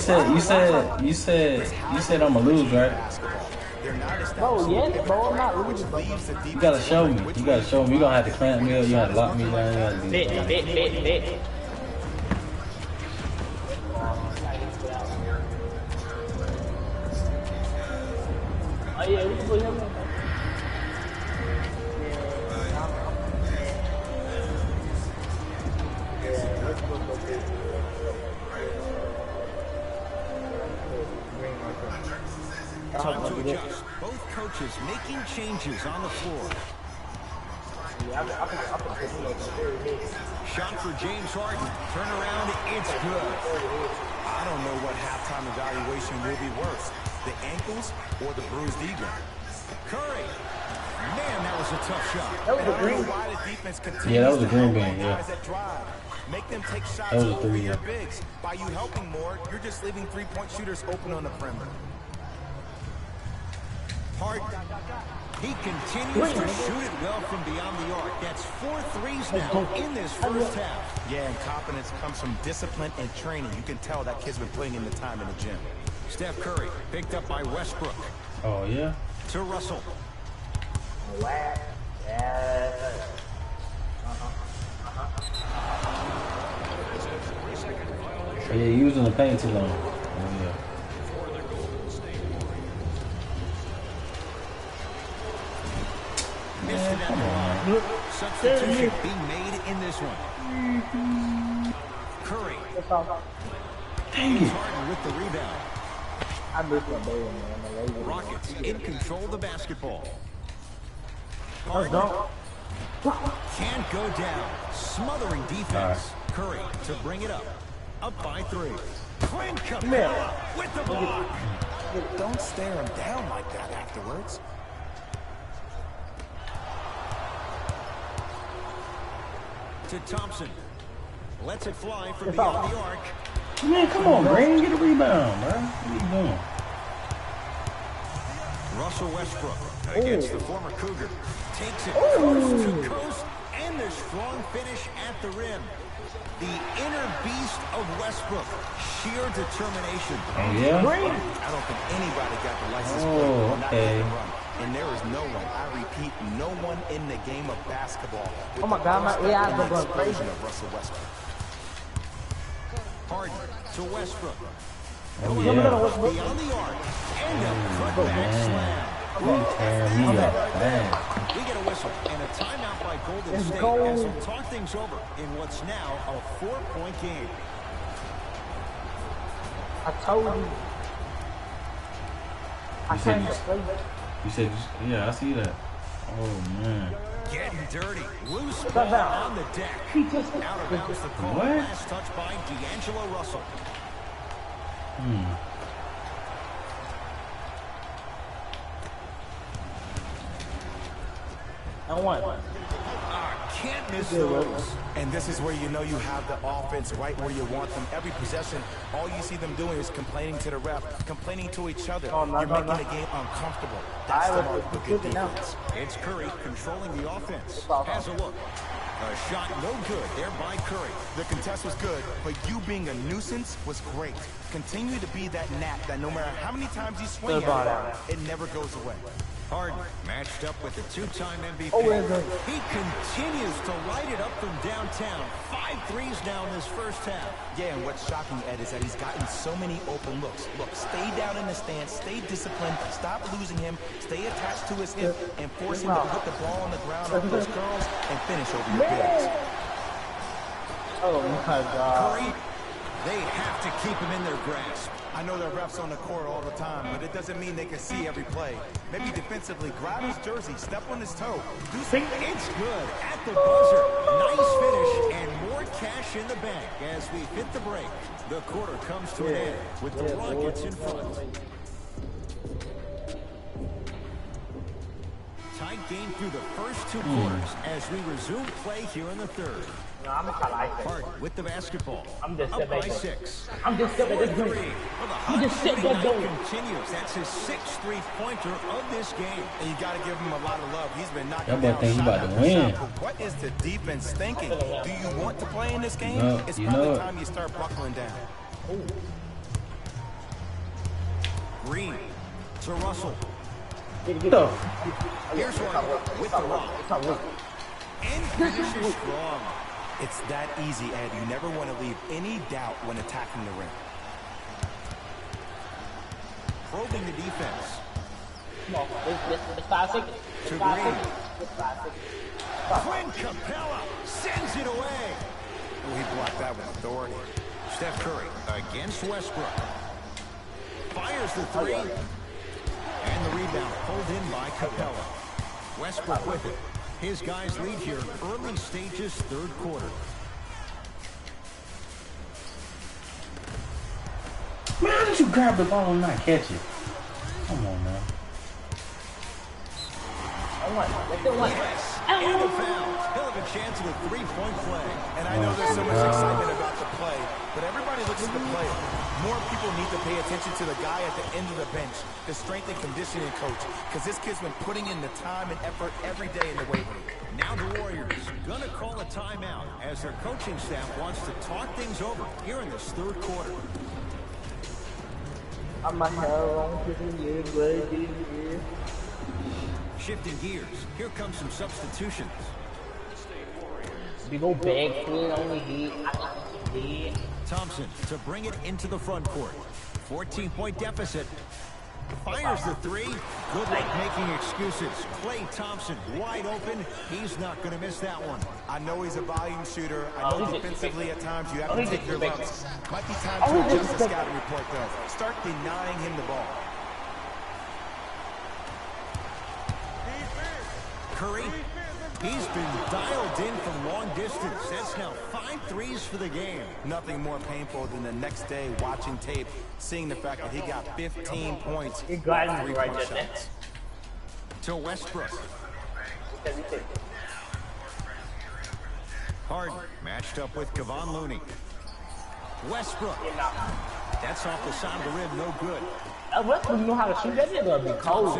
said I'ma lose, right? basketball. They're not Bro, establishing yes, every bro, I'm not player, which losing, bro. leaves the defense You gotta show me. wondering which You gotta way show me. You go. gonna have to clamp me up. You gotta lock me down. You gotta do Bet, that. bet, bet, bet. Oh yeah, we can put him in. Time to adjust. Both coaches making changes on the floor. Shot for James Harden. Turnaround, it's good. I don't know what halftime evaluation will be worse, the ankles or the bruised ego. Curry. Man, that was a tough shot. That was And a I don't know green. why the defense continues Yeah, that was a to green help bean, on yeah. guys that drive. Make them take shots That was a over three, your yeah. bigs. By you helping more, you're just leaving three-point shooters open on the perimeter. Harden. He continues to shoot it well from beyond the arc. That's 4 threes now in this first half. Yeah, and confidence comes from discipline and training. You can tell that kid's been putting in the time in the gym. Steph Curry picked up by Westbrook. Oh yeah. To Russell. Yeah, you was in the paint too long. Oh yeah. Missed it at the line. Substitution being made in this one. Curry. Dang it. Harden with the rebound. I missed my baby, man. Rockets in control of the basketball. Let's go. Can't go down. Smothering defense. Curry to bring it up. Up by 3. Clint Capella with the block. Don't stare him down like that afterwards. To Thompson. Lets it fly from beyond the arc. Man, come on, Green. Get a rebound, bro. What are you doing? Russell Westbrook against the former Cougar. Takes it coast to coast, and the strong finish at the rim. The inner beast of Westbrook. Sheer determination. Oh, yeah? I don't think anybody got the license plate on that run. And there is no one, I repeat, no one in the game of basketball with my God, my AI is going crazy. explosion of Russell Westbrook. Harden to Westbrook. Oh, yeah. Beyond the arc. And a putback slam. You tearing me up, man. We get a whistle and a timeout by Golden State as we'll talk things over in what's now a 4-point game. I told you. I can't play. You said, yeah, I see that. Oh, man. Getting dirty. Loose ball on the deck. Out of bounds the call. What? Last touch by D'Angelo Russell. I want. Can't miss those. And this is where you know you have the offense right where you want them. Every possession, all you see them doing is complaining to the ref, complaining to each other. You're making the game uncomfortable. That's the mark of a good defense. It's Curry controlling the offense. Has a look. A shot no good there by Curry. The contest was good, but you being a nuisance was great. Continue to be that gnat that no matter how many times you swing at it, it never goes away. Harden matched up with the 2-time MVP. He continues to light it up from downtown. 5 threes now in this first half. Yeah, and what's shocking, Ed, is that he's gotten so many open looks. Look, stay down in the stance, stay disciplined, stop losing him, stay attached to his hip, and force him to put the ball on the ground off those girls and finish over your bigs. Oh my God. Curry, they have to keep him in their grasp. I know there are refs on the court all the time, but it doesn't mean they can see every play. Maybe defensively, grab his jersey, step on his toe. Do something. It's good at the buzzer. Nice finish and more cash in the bank as we hit the break. The quarter comes to an end with the Rockets in front. Tight game through the first 2 quarters as we resume play here in the third. Harden with the basketball. I'm just up by 6. I'm just sitting at this game. I'm just sitting at this game. Continues. That's his 6th 3-pointer of this game. And you got to give him a lot of love. He's been knocking That down boy think he shot about to after win. shot. But what is the defense thinking? Do you want to play in this game? No, It's you probably know it. time you start buckling down. Green to Russell. No. Here's one with the rock. And finishes strong. It's that easy, Ed. You never want to leave any doubt when attacking the rim. Probing the defense. Come on, it's 5 seconds. To Green. Clint Capella sends it away. Oh, he blocked that with authority. Steph Curry against Westbrook. Fires the 3. And the rebound pulled in by Capella. Westbrook with it. His guys lead here early stages, 3rd quarter. Man, how did you grab the ball and not catch it? Come on, man. Yes, and a foul. He'll have a chance at a 3-point play. And I know there's so much excitement about the play, but everybody looks at the player. More people need to pay attention to the guy at the end of the bench, the strength and conditioning coach, because this kid's been putting in the time and effort every day in the weight room. Now the Warriors gonna call a timeout as their coaching staff wants to talk things over here in this 3rd quarter. Shifting gears, here comes some substitutions. Big old bag full on the head. I think he's dead. Thompson to bring it into the front court. 14-point deficit. Fires the 3. Good luck making excuses. Klay Thompson wide open. He's not going to miss that one. I know he's a volume shooter. I know defensively at times you have to take your lumps. Might be time to adjust the scouting report, though. Start denying him the ball. Curry He's been dialed in from long distance. That's now 5 threes for the game. Nothing more painful than the next day watching tape, seeing the fact that he got 15 points He got with him 3-point right there. shots. To Westbrook. Harden matched up with Kevon Looney. Westbrook. That's off the side of the rim, no good. Westbrook know how to shoot. That nigga be cold.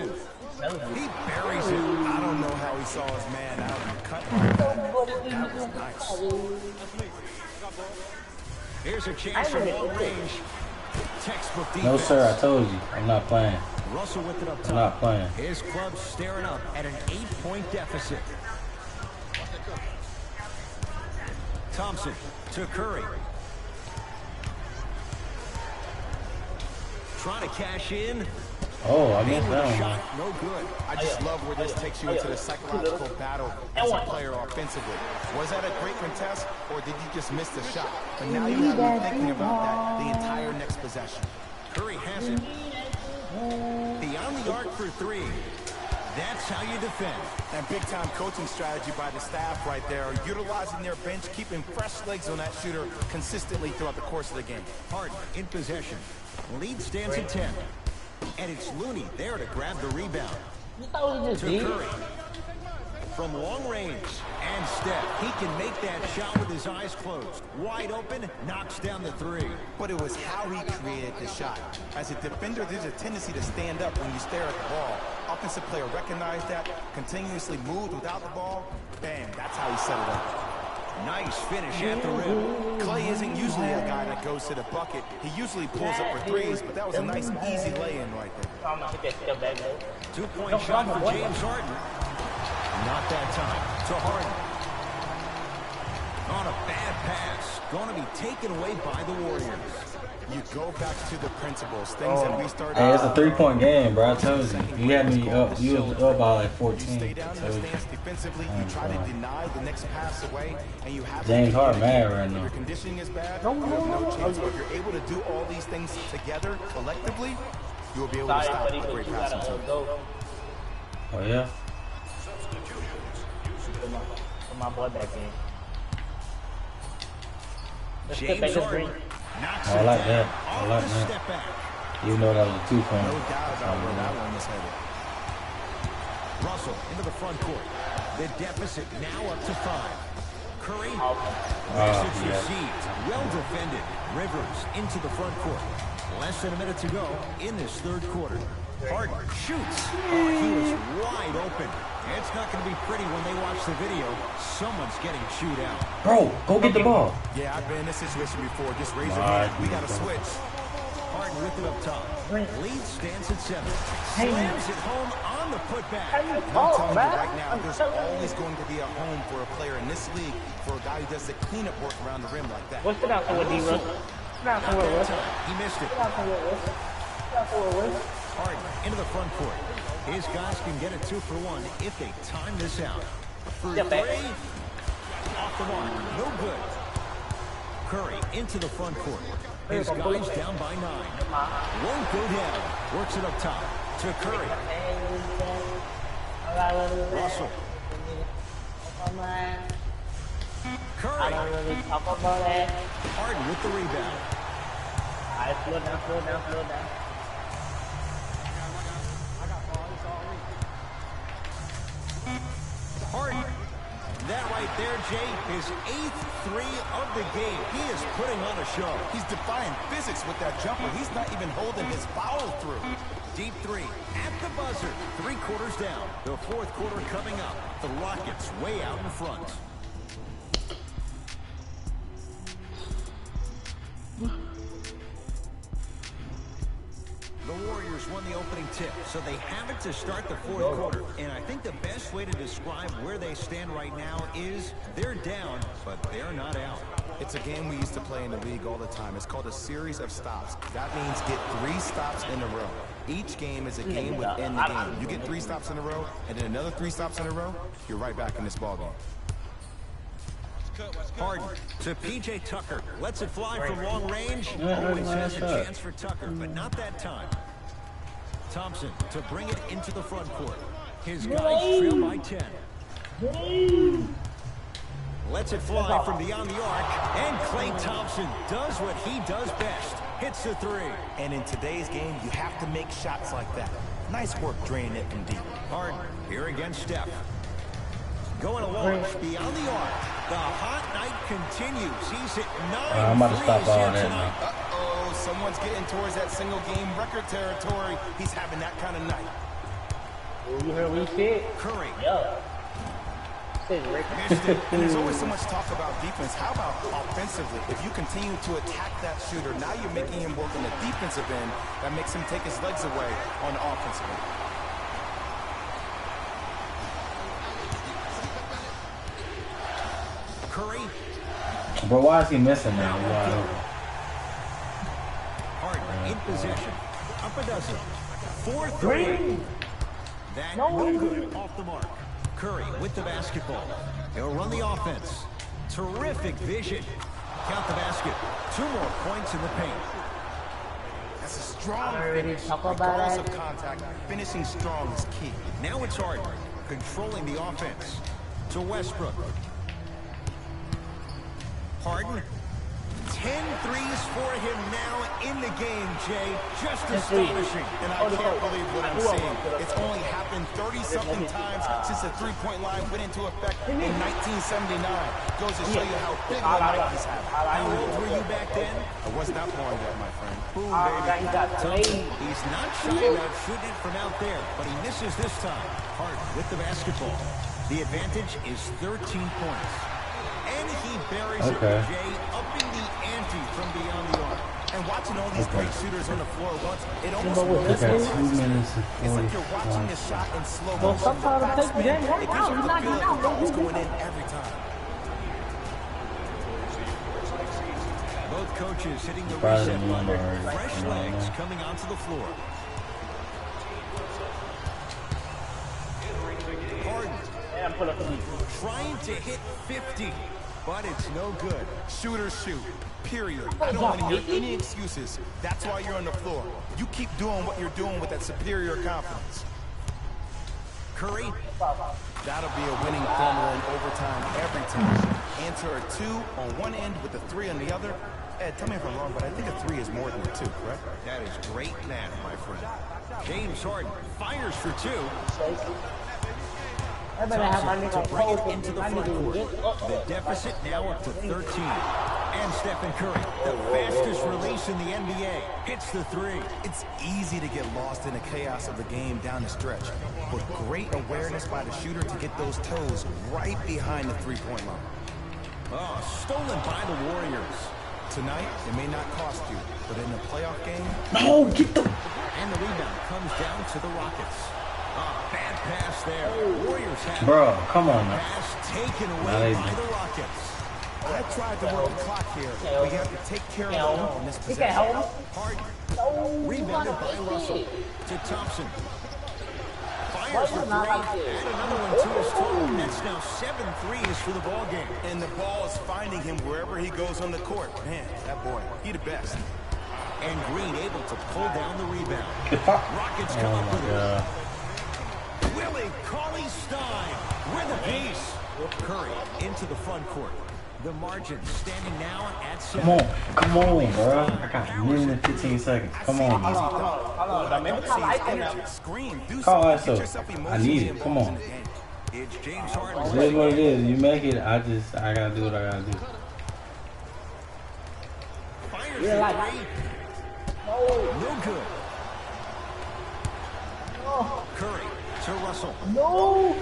He buries it. I don't know how he saw his man out and cut. Here's a chance for long range. Textbook defense. No, sir, I told you. I'm not playing. Russell with it up top. I'm not playing. His club staring up at an 8-point deficit. Thompson to Curry. Trying to cash in. Oh, I missed Made with that a one. shot, no good. I just love where this takes you into the psychological battle as a player offensively. Was that a great contest, or did you just miss the shot? But now you have me thinking about that the entire next possession. Curry has it. Beyond the arc for 3. That's how you defend. And big-time coaching strategy by the staff right there, utilizing their bench, keeping fresh legs on that shooter consistently throughout the course of the game. Harden in possession. Lead stands at 10. And it's Looney there to grab the rebound. You thought he just To did? Curry. From long range. And Steph. He can make that shot with his eyes closed. Wide open, knocks down the 3. But it was how he created the shot. As a defender, there's a tendency to stand up when you stare at the ball. Offensive player recognized that, continuously moved without the ball. Bam, that's how he set it up. Nice finish at the rim. Clay isn't usually a guy that goes to the bucket. He usually pulls up for threes, but that was a nice, easy lay-in right there. I'm gonna get that step back, though. 2-point shot for James Harden. Not that time. To Harden. On a bad pass. Going to be taken away by the Warriors. You go back to the principles, things that we started. Hey, it's a 3-point game, bro. I told you. You had me up. You was up by like 14. You stay down in the stance defensively. You try to deny the next pass away, and you have James to Harden mad right If now. your conditioning is bad, you have no chance. But if you're able to do all these things together, collectively, you will be able to Sorry, stop buddy, a but great you passing gotta team. go. Oh, yeah? Put my boy back in. Let's step back James this Harden green. knocks I it like down. that. I Off like the that. step back. Even though that was a 2-point. No doubt about where that one is headed. Russell into the front court. The deficit now up to 5. Curry. Message yeah. received. Well defended. Rivers into the front court. Less than a minute to go in this third quarter. Harden shoots. Oh, he was wide open. It's not going to be pretty when they watch the video. Someone's getting chewed out. Bro, go get the ball. Yeah, I've been in this situation before. Just raise your My hand. We got to God. switch. Harden with it up top. Lead stands at 7. Slams it home on the putback. I'm telling you right now, there's always going to be a home for a player in this league for a guy who does the cleanup work around the rim like that. What's it out for with D-Russ? What's it out for with Russ? He missed it. What's it out for with Russ? What's it out for with Russ? Harden into the front court. His guys can get a 2 for 1 if they time this out. For 3, Step back. off the mark, no good. Curry into the front court. His guys down by 9. Won't go down. Works it up top to Curry. Russell. Curry. I don't really talk about that. Harden with the rebound. Alright, slow down, slow down, slow down. Harden. That right there, Jay, his 8th 3 of the game. He is putting on a show. He's defying physics with that jumper. He's not even holding his foul through. Deep 3 at the buzzer. 3 quarters down. The fourth quarter coming up. The Rockets way out in front. The Warriors won the opening tip, so they have it to start the fourth quarter. And I think the best way to describe where they stand right now is they're down, but they're not out. It's a game we used to play in the league all the time. It's called a series of stops. That means get 3 stops in a row. Each game is a game within the game. You get 3 stops in a row, and then another 3 stops in a row, you're right back in this ballgame. Harden to P.J. Tucker. Lets it fly from long range. Always has a chance for Tucker, but not that time. Thompson to bring it into the front court. His guys trail by 10. Lets it fly from beyond the arc, and Klay Thompson does what he does best. Hits the three. And in today's game, you have to make shots like that. Nice work draining it from deep. Harden here against Steph. Going along beyond the arc. The hot night continues. He's hit 9 I'm about to stop threes all here that tonight. now. Uh-oh, someone's getting towards that single game record territory. He's having that kind of night. You heard what he said? Curry. Yeah. Missed it. And there's always so much talk about defense. How about offensively? If you continue to attack that shooter, now you're making him work on the defensive end. That makes him take his legs away on the offensive end. Curry. Bro, why is he missing now? Harden in possession. Up a dozen. 4-3. That no good off the mark. Curry with the basketball. He'll run the offense. Terrific vision. Count the basket. 2 more points in the paint. That's a strong finish. Regardless of contact, finishing strong is key. Now it's Harden controlling the offense. To Westbrook. Harden. 10 threes for him now in the game, Jay. Just astonishing. And I can't believe what I'm seeing. It's only happened 30-something times since the three-point line went into effect in 1979. Goes to show you how big of a night he's having. How old were you back then? I was not born yet, my friend. Boom, baby. Thompson, he's not shy about shooting it from out there, but he misses this time. Harden with the basketball. The advantage is 13 points. And he buries it, Jay, upping the ante from beyond the arc. And watching all these great shooters on the floor once, it almost It's like you're watching a shot in slow motion. It gives you the feeling the ball's going in every time. Both coaches hitting the reset button. Fresh legs coming onto the floor. Harden trying to hit 50. But it's no good. Shooters shoot. Period. I don't want to hear any excuses. That's why you're on the floor. You keep doing what you're doing with that superior confidence. Curry. That'll be a winning formula in overtime every time. Answer a 2 on one end with a 3 on the other. Ed, tell me if I'm wrong, but I think a 3 is more than a 2, correct? That is great math, my friend. James Harden fires for 2. Thompson to bring it into the front court. The deficit now up to 13. And Stephen Curry, the fastest release in the NBA, hits the 3. It's easy to get lost in the chaos of the game down the stretch, but great awareness by the shooter to get those toes right behind the three-point line. Oh, stolen by the Warriors. Tonight, it may not cost you, but in a playoff game... No, get the... And the rebound comes down to the Rockets. Bad pass there. Warriors have Bro, come on, man. pass taken away by the Rockets. I tried to work the clock here, but you have to take care of the ball in this possession. Harden. Rebounded by Russell. To Thompson. Fires for 3. And another one to his total. That's now 7 threes for the ball game. And the ball is finding him wherever he goes on the court. Man, that boy, he the best. And Green able to pull down the rebound. Rockets come up with it. Willie Cauley-Stein with a piece. Curry into the front court. The margin standing now at 7. Come on, bro. I got a minute and 15 seconds. Come on, man. Call ISO. I need it. Come on. It's James Harden. It is what it is. You make it. I gotta do what I gotta do. Fires for 3. No good. Curry to Russell. No,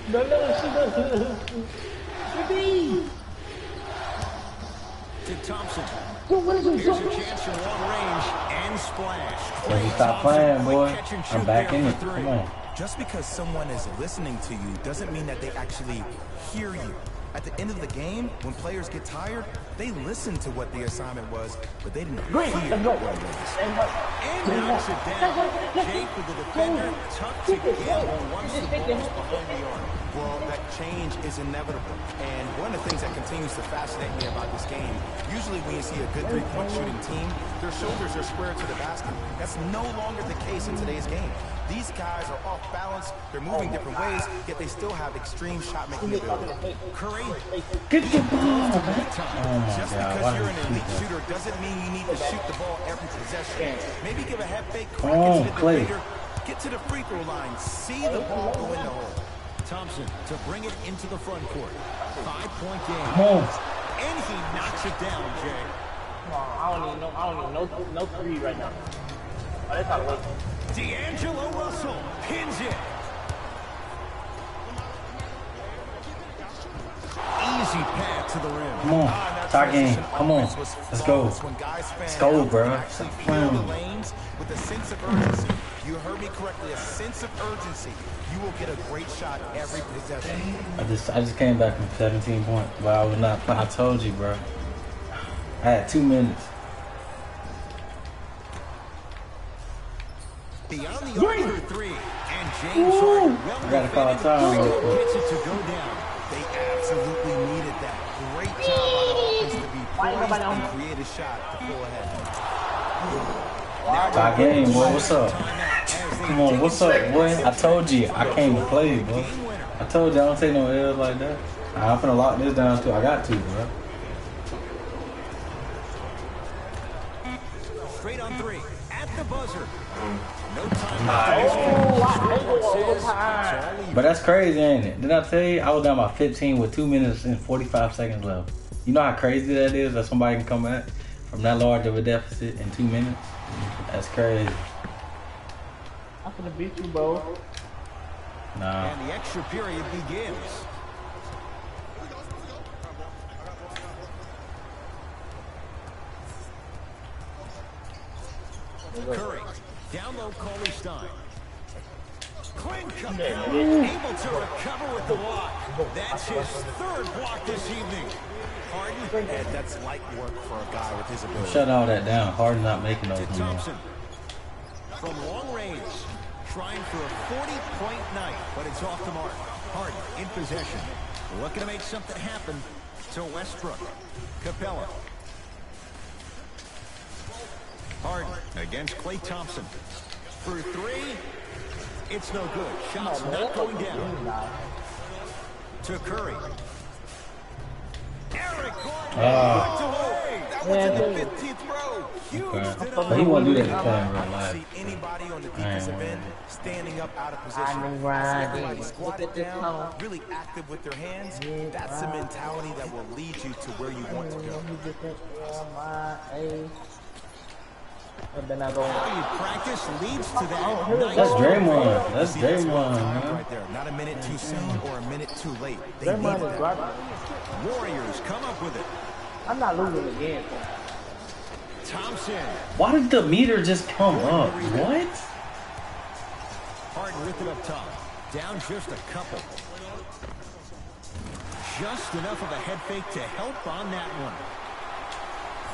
she doesn't. To Thompson. Here's Here's a chance from long range and splash. So you stop playing, boy. I'm back in it. Come on. Just because someone is listening to you doesn't mean that they actually hear you. At the end of the game, when players get tired, they listen to what the assignment was, but they didn't hear what it was. And knocks it down. Jake with the defender, tough to gamble once the ball's behind the arc. Well, that change is inevitable. And one of the things that continues to fascinate me about this game, usually when you see a good three-point shooting team, their shoulders are square to the basket. That's no longer the case in today's game. These guys are off balance, they're moving different ways, yet they still have extreme shot-making ability. Curry. Get the ball, man. Just because you're an elite shooter doesn't mean you need to shoot the ball every possession. Maybe give a head fake, crack it to the defender, get to the free throw line, see the ball go in the hole. Thompson to bring it into the front court. 5-point game. Come on. And he knocks it down, Jay. I don't even know no three right now. Oh, that's out of way. D'Angelo Russell pins it. Easy pass to the rim. Come on. Tie game. Come on. Let's go. Let's go, bro. Stop playing. With a sense of urgency. You heard me correctly, a sense of urgency. You will get a great shot every possession. I just came back from 17 points, but I was not playing. I told you, bro. I had 2 minutes. Beyond the arc for three. And James Harden well I gotta call a time real quick. gets it to go down. They absolutely needed that. Great job by the offense to be poised and create a shot to pull ahead. Tie game, boy. What's up? Come on, what's up, boy? I told you I came to play, bro. I told you I don't take no L's like that. I'm finna lock this down too. I got to, bro. Straight on three. At the buzzer. No time. But that's crazy, ain't it? Did I tell you I was down by 15 with 2 minutes and 45 seconds left? You know how crazy that is that somebody can come back from that large of a deficit in 2 minutes? That's crazy. I'm gonna beat you, bro. Nah. And the extra period begins. Curry. Down low, Cauley Stein. Clint Capella able to recover with the block. That's his third block this evening. Harden. And that's light work for a guy with his ability. Shut all that down. Harden not making those To moves. Thompson. From long range. Trying for a 40-point night, but it's off the mark. Harden in possession. Looking to make something happen to Westbrook. Capella. Harden against Klay Thompson. For three, it's no good. Shots not going down. To Curry. Eric Gordon knocked away. That was in the 15th row. Huge Okay. denial. But he won't do that to play in real See life. anybody on the defensive end standing up out of position. Everybody squatted down, really active with their hands. That's the mentality that will lead you to where you want to go. Practice leads to that. That's Draymond. That's See, that's well Draymond, timed man. right there. Not a minute too soon or a minute too late. They Draymond needed is that. garbage. Warriors come up with it. I'm not losing again. Thompson. Why did the meter just come up? What? Harden with it up top. Down just a couple. Just enough of a head fake to help on that one.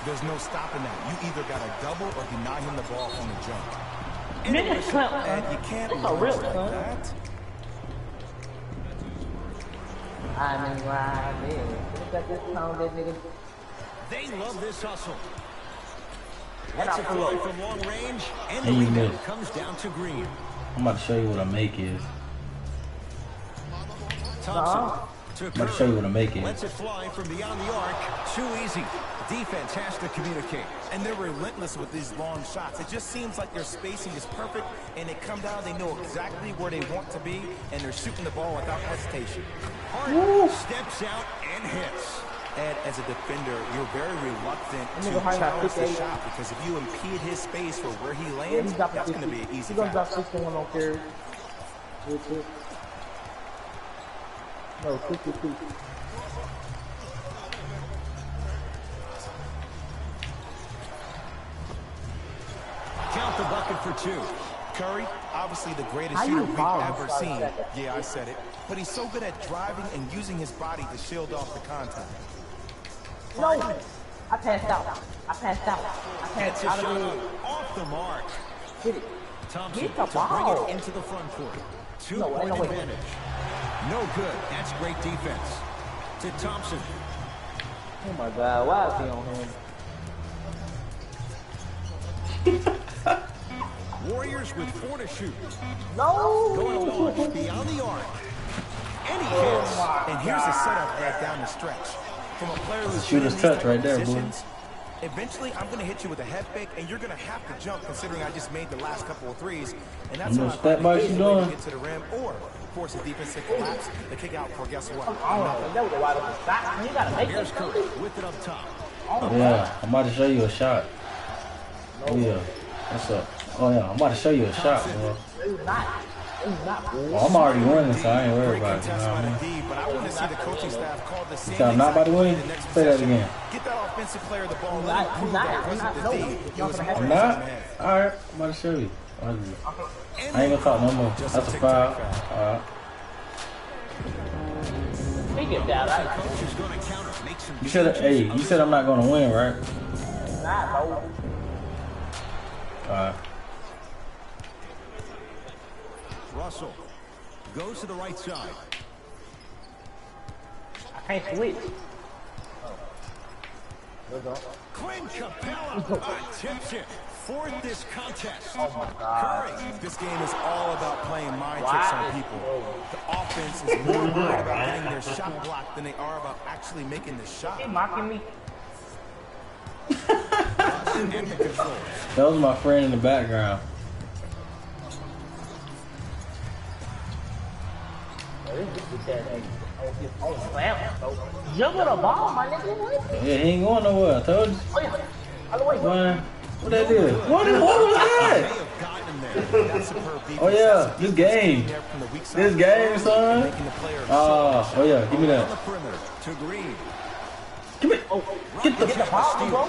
There's no stopping that. You either got to double or deny him the ball from the jump. Nigga, son. And you can't It's a real lose like son. that. I mean, right there. Look at this sound, that nigga. They love this hustle. And Let's I it pull fly up. from long range, and the And you rebound missed. comes down to Green. I'm about to show you what a make is. Thompson to I'm about to show you Curry. what a make is. Lets it fly from beyond the arc. Too easy. Defense has to communicate. And they're relentless with these long shots. It just seems like their spacing is perfect, and they come down, they know exactly where they want to be, and they're shooting the ball without hesitation. Harden steps out and hits. And as a defender, you're very reluctant to nigga Harden got challenge the 58. shot, because if you impede his space for where he Yeah, lands, he's dropping that's 50. going to be an easy He's gonna drop foul. 61 on carry. No, 52. Count the bucket for two. Curry, obviously the greatest How shooter you we've foul him? ever seen. Yeah, I said it. But he's so good at driving and using his body to shield off the contact. No! I passed out. I passed out. I Gets passed a out shot of off the mark. Hit it. Thompson Get the to ball. bring it into the front court. No, ain't Two-point no way. advantage. No good. That's great defense. To Thompson. Oh my god, why is he on him? Warriors with 4 to shoot. No. Going long beyond the arc. And he hits. And here's the setup Ed down the stretch. From a player who's Shooter's in these touch type right of there, boy. positions, eventually, I'm going to hit you with a head fake, and you're going to have to jump, considering I just made the last couple of threes. And that's I'm how I step by find you a way to doing. get to the rim or force a defense to collapse. The kick out for guess what? That was a wide open shot. You gotta make Here's this. Curry with it up top. Yeah, I'm about to show you a shot. Oh yeah, what's up? Oh yeah, I'm about to show you a shot, bro. It's not. It's not. Well, I'm already winning, so I ain't worried Great about it. You contest know what by I the mean? D, but I want to see the coaching staff call the same You thought I'm not about to win? the next Say that possession. again. Get that offensive player the ball. I'm Let him not. prove I'm that it not. wasn't the No. D. It was more I'm in not? his head. Alright, I'm about to show you. I ain't gonna talk no more. That's a foul. Alright. He get that right. Coach is going to counter. Make some You said, hey, you said I'm not gonna win, right? It's not, bro. Alright. Russell goes to the right side. I can't switch. Clint Capella tips it. Fourth this contest. Oh my God. Curry. This game is all about playing mind tricks on people. The offense is more worried about getting their shot blocked than they are about actually making the shot. He mocking me. And the controls. That was my friend in the background. Juggle the ball, my nigga. What? Yeah, he ain't going nowhere. I told you. Oh, yeah. Other way. Man, what that is? What was that? May have gotten him there. That's superb defense. Oh yeah, this game. There from the weak side This of the game, court, son. making the player Oh yeah, give me On the that. perimeter to Green. Give me. Get the. Get the ball, bro.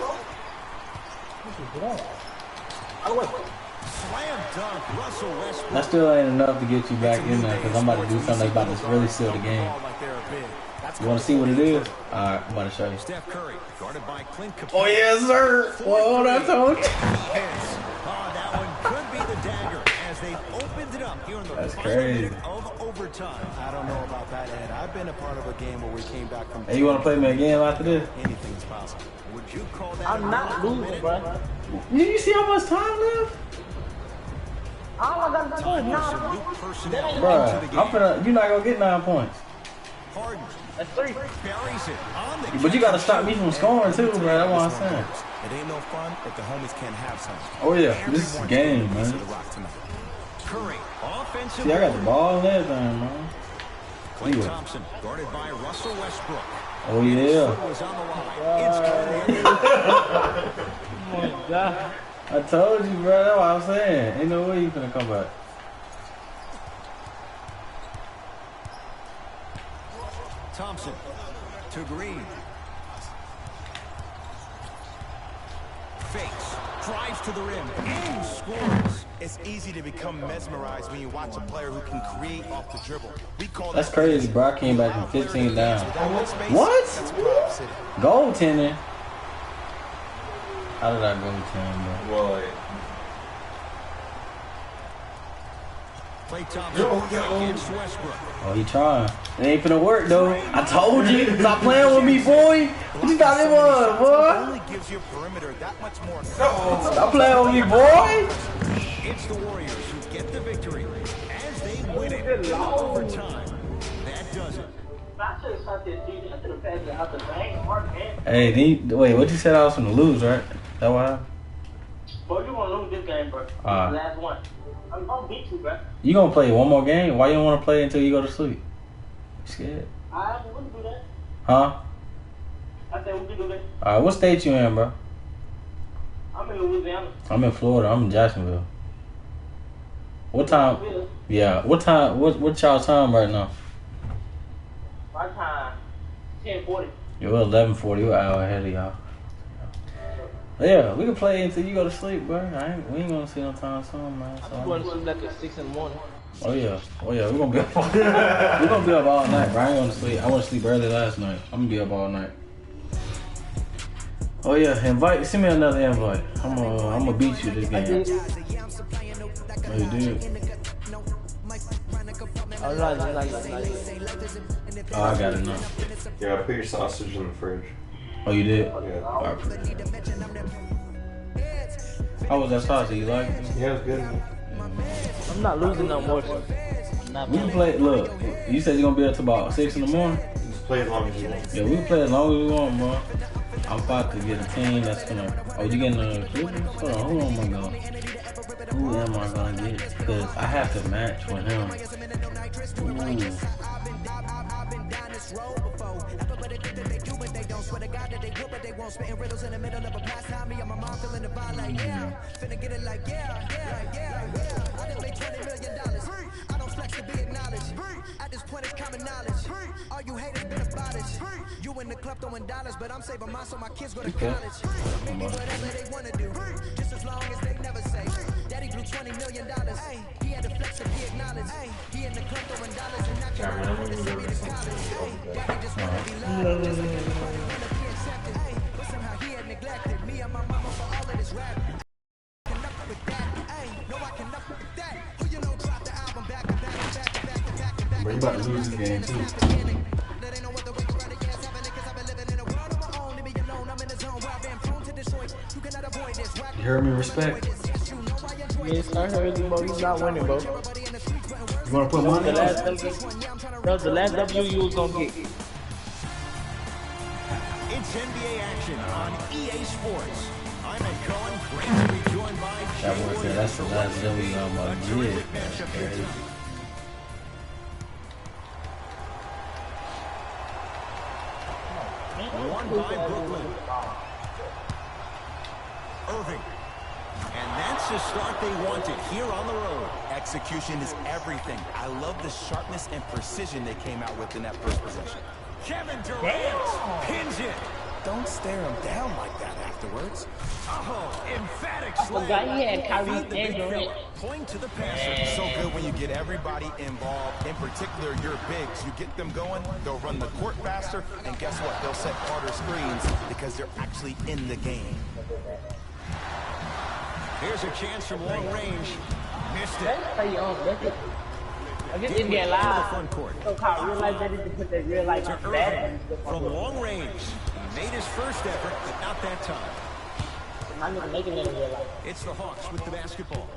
What you doing? Other way. Slam dunk. Russell Westbrook. That still ain't enough to get you back in there because I'm about to do something that's about to really seal the game. like they're big. That's You want to see what it is? Alright, I'm about to show you. Steph Curry guarded by Clint Capella. Oh yes, sir. Well, I told you. Hits. Oh, that one could be the dagger as they opened it up here in the That's final crazy. minute of overtime. I don't know about that, Ed. I've been a part of a game where we came back from. Hey, you want to play me again after this? Anything's possible. Would you call that I'm a not miracle losing, minute? bro. You see how much time left? All I gotta do is Some not. new personnel into the Bruh, game. I'm finna. You're not gonna get 9 points. Harden That's 3. buries it on the But you gotta stop me from scoring too, bro. That's what I'm saying. It ain't no fun if the homies can't have some. Oh yeah, this is a Everyone's game, getting a piece man. of the rock tonight. Curry. Offensive. See, I got the ball and everything, man. Klay Yeah. Thompson guarded by Russell Westbrook. Oh yeah. Foot was on the line. It's Curry. I told you, bro. That's what I'm saying. Ain't no way you finna come back. Thompson to Green. Fakes. Drives to the rim. And scores. It's easy to become mesmerized when you watch a player who can create off the dribble. We call That's that crazy, bro. I came back from 15 down. What? That's Prop City. Goaltending. How did I goaltend, bro? Well, Klay Thompson against Westbrook. Oh, he trying. It ain't finna work though. I told you. Stop playing with me, boy. You thought it was, boy. Only gives your perimeter that much more. Stop playing with me, boy. It's the Warriors who get the victory as they win it in overtime. That does it. I should have shot that DJ. I should have passed it out the bank. Mark hand. Hey, wait. What you said I was finna lose, right? That what happened? Bro, you gonna lose this game, bro. Alright. Last one. I'm gonna beat you, bro. You gonna play one more game? Why you don't want to play until you go to sleep? You scared? I wouldn't do that. Huh? I said we can do that. Alright, what state you in, bro? I'm in Louisiana. I'm in Florida. I'm in Jacksonville. What time? Yeah. What time? What y'all time right now? My time, 10:40. You're 11:40. We're an hour ahead of y'all. Yeah, we can play until you go to sleep, bro. We ain't gonna see no time soon, man. I'm going to sleep like at 6 in the morning. Oh yeah, we're gonna be up. We're gonna be up all night, bro. I ain't gonna sleep. I went to sleep early last night. I'm gonna be up all night. Oh yeah, send me another invite. I'm gonna beat you this game. Oh, you did? Oh, like. Oh, I got it now. yeah, put your sausage in the fridge. Oh, you did? Yeah. All right. How was that sausage? You like it? Yeah, it was good. I'm not losing no more. We can play. Look, you said you're gonna be up to about 6 in the morning. Just play as long as you want. Yeah, we can play as long as we want, bro. I'm about to get a team that's gonna. Oh, you getting the Clippers? Hold on, who am I going? Who am I gonna get? Because I have to match with him. Ooh. At this point, it's common knowledge. All you haters been abolished. You in the club throwing dollars, but I'm saving mine so my kids go to college. Maybe whatever they wanna do, just as long as they never say. Daddy blew $20 million. He had to flex and be acknowledged. He in the club throwing dollars and not your mom wanna send me to college. Daddy just wanna be loved, just like his mama wanna be accepted. But somehow he had neglected me and my mama for all of this rap. With that, no, I can up with that. Who you know dropped the album back to back to back to back to back to back. Bro, you about to lose this game too. You heard me? Respect. Yes, I heard you, bro. He's not winning, bro. You wanna put money? That was the last W you was gonna get. It's NBA action on EA Sports. I'm Ed Cohen. Great to be joined by That was it. That's the last W I'm gonna get. matchup here tonight. Won by Brooklyn. Irving. And that's the start they wanted here on the road. Execution is everything. I love the sharpness and precision they came out with in that first possession. Kevin Durant pins it. Don't stare him down like that afterwards. Oh, emphatic I slam. forgot he had Kyrie Feed the big and Durant. fella. Point to the passer. So good when you get everybody involved, in particular your bigs. You get them going, they'll run the court faster, and guess what? They'll set harder screens because they're actually in the game. Here's a chance from long range. Missed it. That's pretty on. That's it. I guess Did NBA into the Live. front court. So called real life better to put that real life To bad. Irving from long range. He made his first effort, but not that time. I'm not making it in real life. It's the Hawks with the basketball.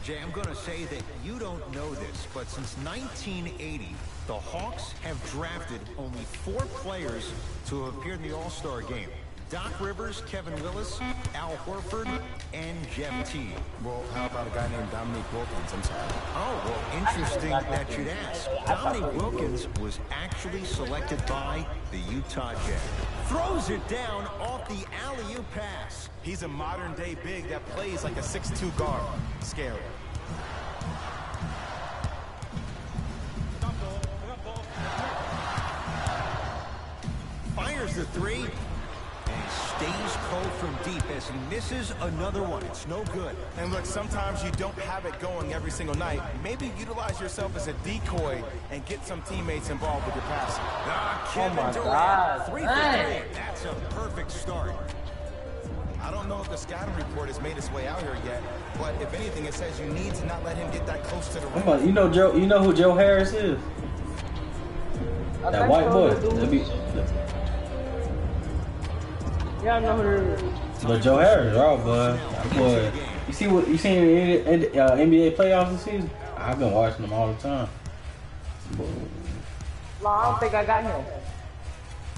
Jay, I'm going to say that you don't know this, but since 1980, the Hawks have drafted only 4 players to have appeared in the All-Star game. Doc Rivers, Kevin Willis, Al Horford, and Jeff Teague. Well, how about a guy named Dominique Wilkins? I'm sorry. Oh, well, interesting that you'd ask. Dominique Wilkins was actually selected by the Utah Jazz. Throws it down off the alley-oop pass. He's a modern-day big that plays like a 6'2" guard. Scary. Fires the three. And he stays cold from deep as he misses another one. It's no good. And look, sometimes you don't have it going every single night. Maybe utilize yourself as a decoy and get some teammates involved with your passing. Kevin my Durant, God. 3 for Dang. 3. That's a perfect start. I don't know if the scouting report has made its way out here yet, but if anything, it says you need to not let him get that close to the rim. Come on, you know Joe. You know who Joe Harris is? That white boy. That be, Yeah, I know who it is. but Joe Harris, right, boy. That boy. You see what you seen in the NBA playoffs this season? I've been watching them all the time. No, I don't think I got him.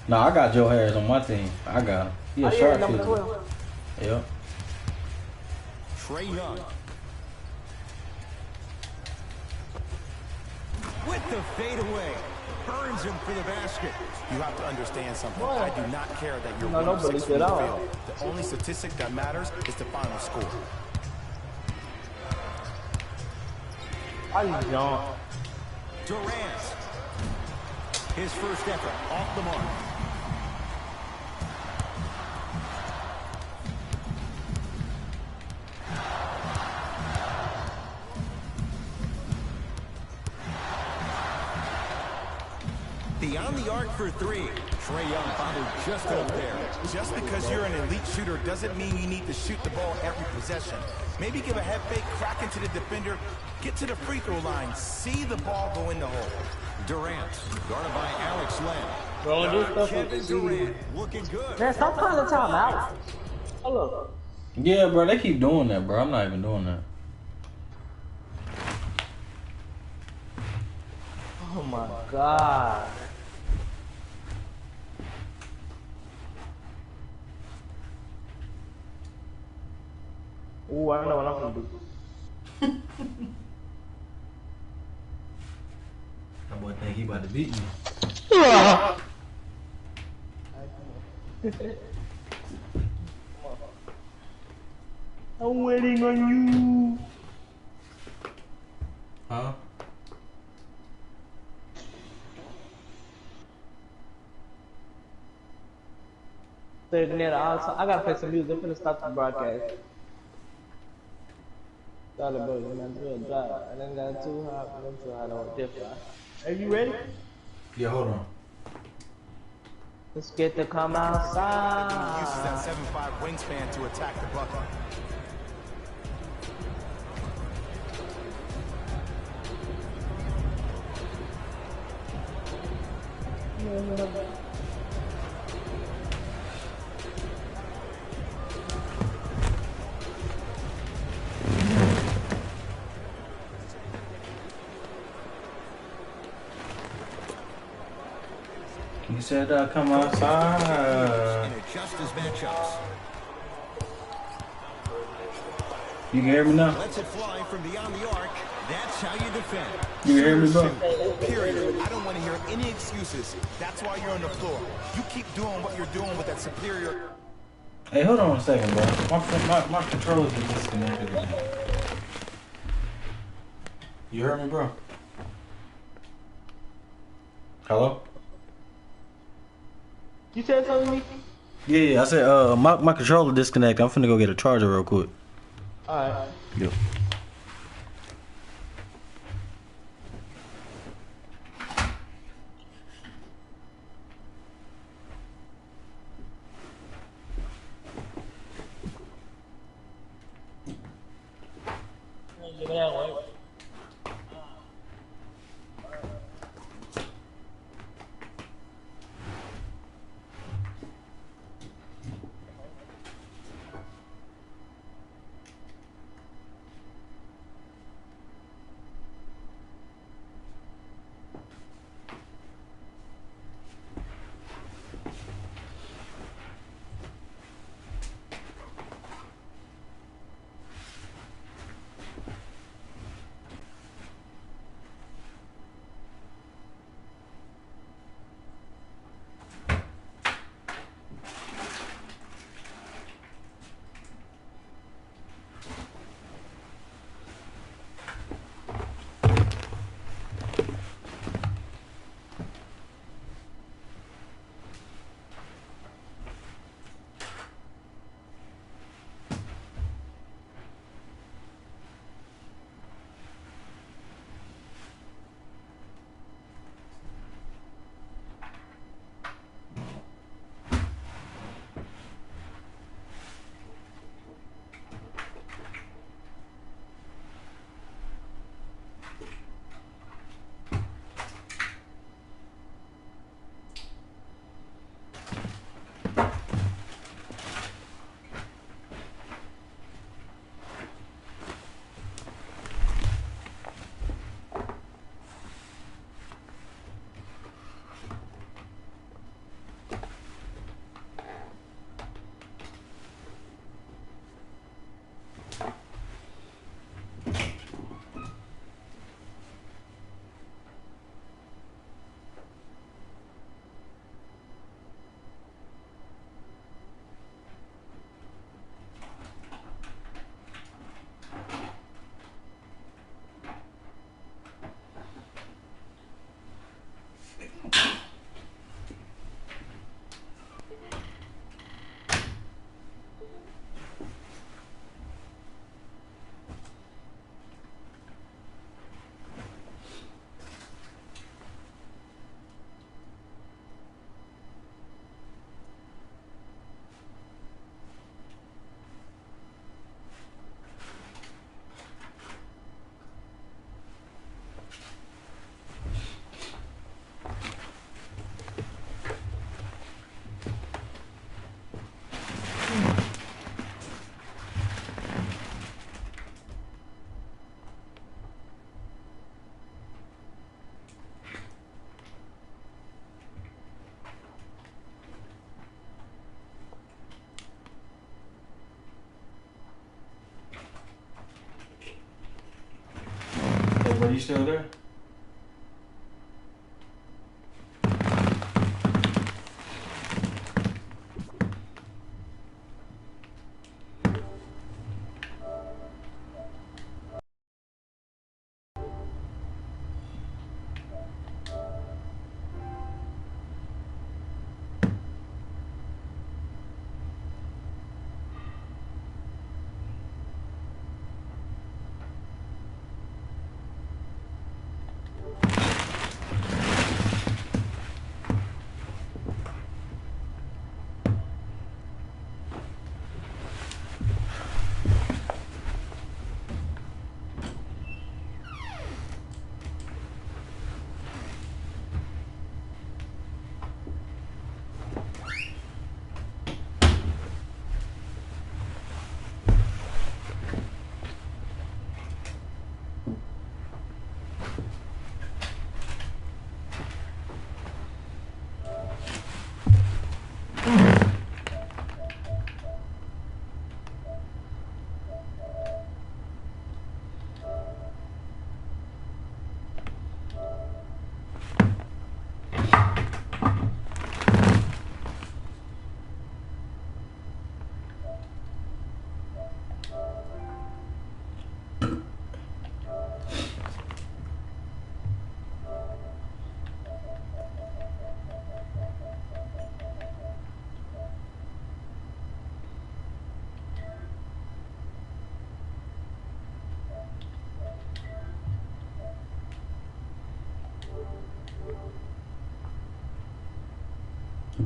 No, I got Joe Harris on my team. I got him. He a Oh, yeah, sharp number shooter. 12. Yep. Trae Young. With the fadeaway. Burns him for the basket. You have to understand something. I do not care that you're No, 1 of nobody 6 from did the all. field. The only statistic that matters is the final score. Are you young? Durant. His first effort off the mark. Beyond the arc for 3. Trae Young fouled just up there. Just because you're an elite shooter doesn't mean you need to shoot the ball every possession. Maybe give a head fake, crack into the defender, get to the free throw line, see the ball go in the hole. Durant, guarded by Alex Len. Bro, this stuff Kevin is Durant looking good. Man, stop calling the timeout. Hello. Yeah, bro, they keep doing that, bro. I'm not even doing that. Oh my god. Ooh, I know what I'm gonna do. That boy think he about to beat me. I'm waiting on you. Huh? I gotta play some music. I'm finna stop the broadcast. Got a boat, man. Do a drive. And then got too hot, and then too hot on different. Are you ready? Yeah, hold on. Let's get to come Uses that outside. 7'5" wingspan to attack the bucket. You said come And outside. adjust his matchups. You can hear me now? Lets it fly from beyond the arc. That's how you defend. You can hear me, bro? Period. I don't want to hear any excuses. That's why you're on the floor. You keep doing what you're doing with that superior. Hey, hold on a second, bro. My controllers are disconnected again. You heard me, bro? Hello? You said something to me? Yeah, I said my controller disconnected. I'm finna go get a charger real quick. Alright. Yep. you still there?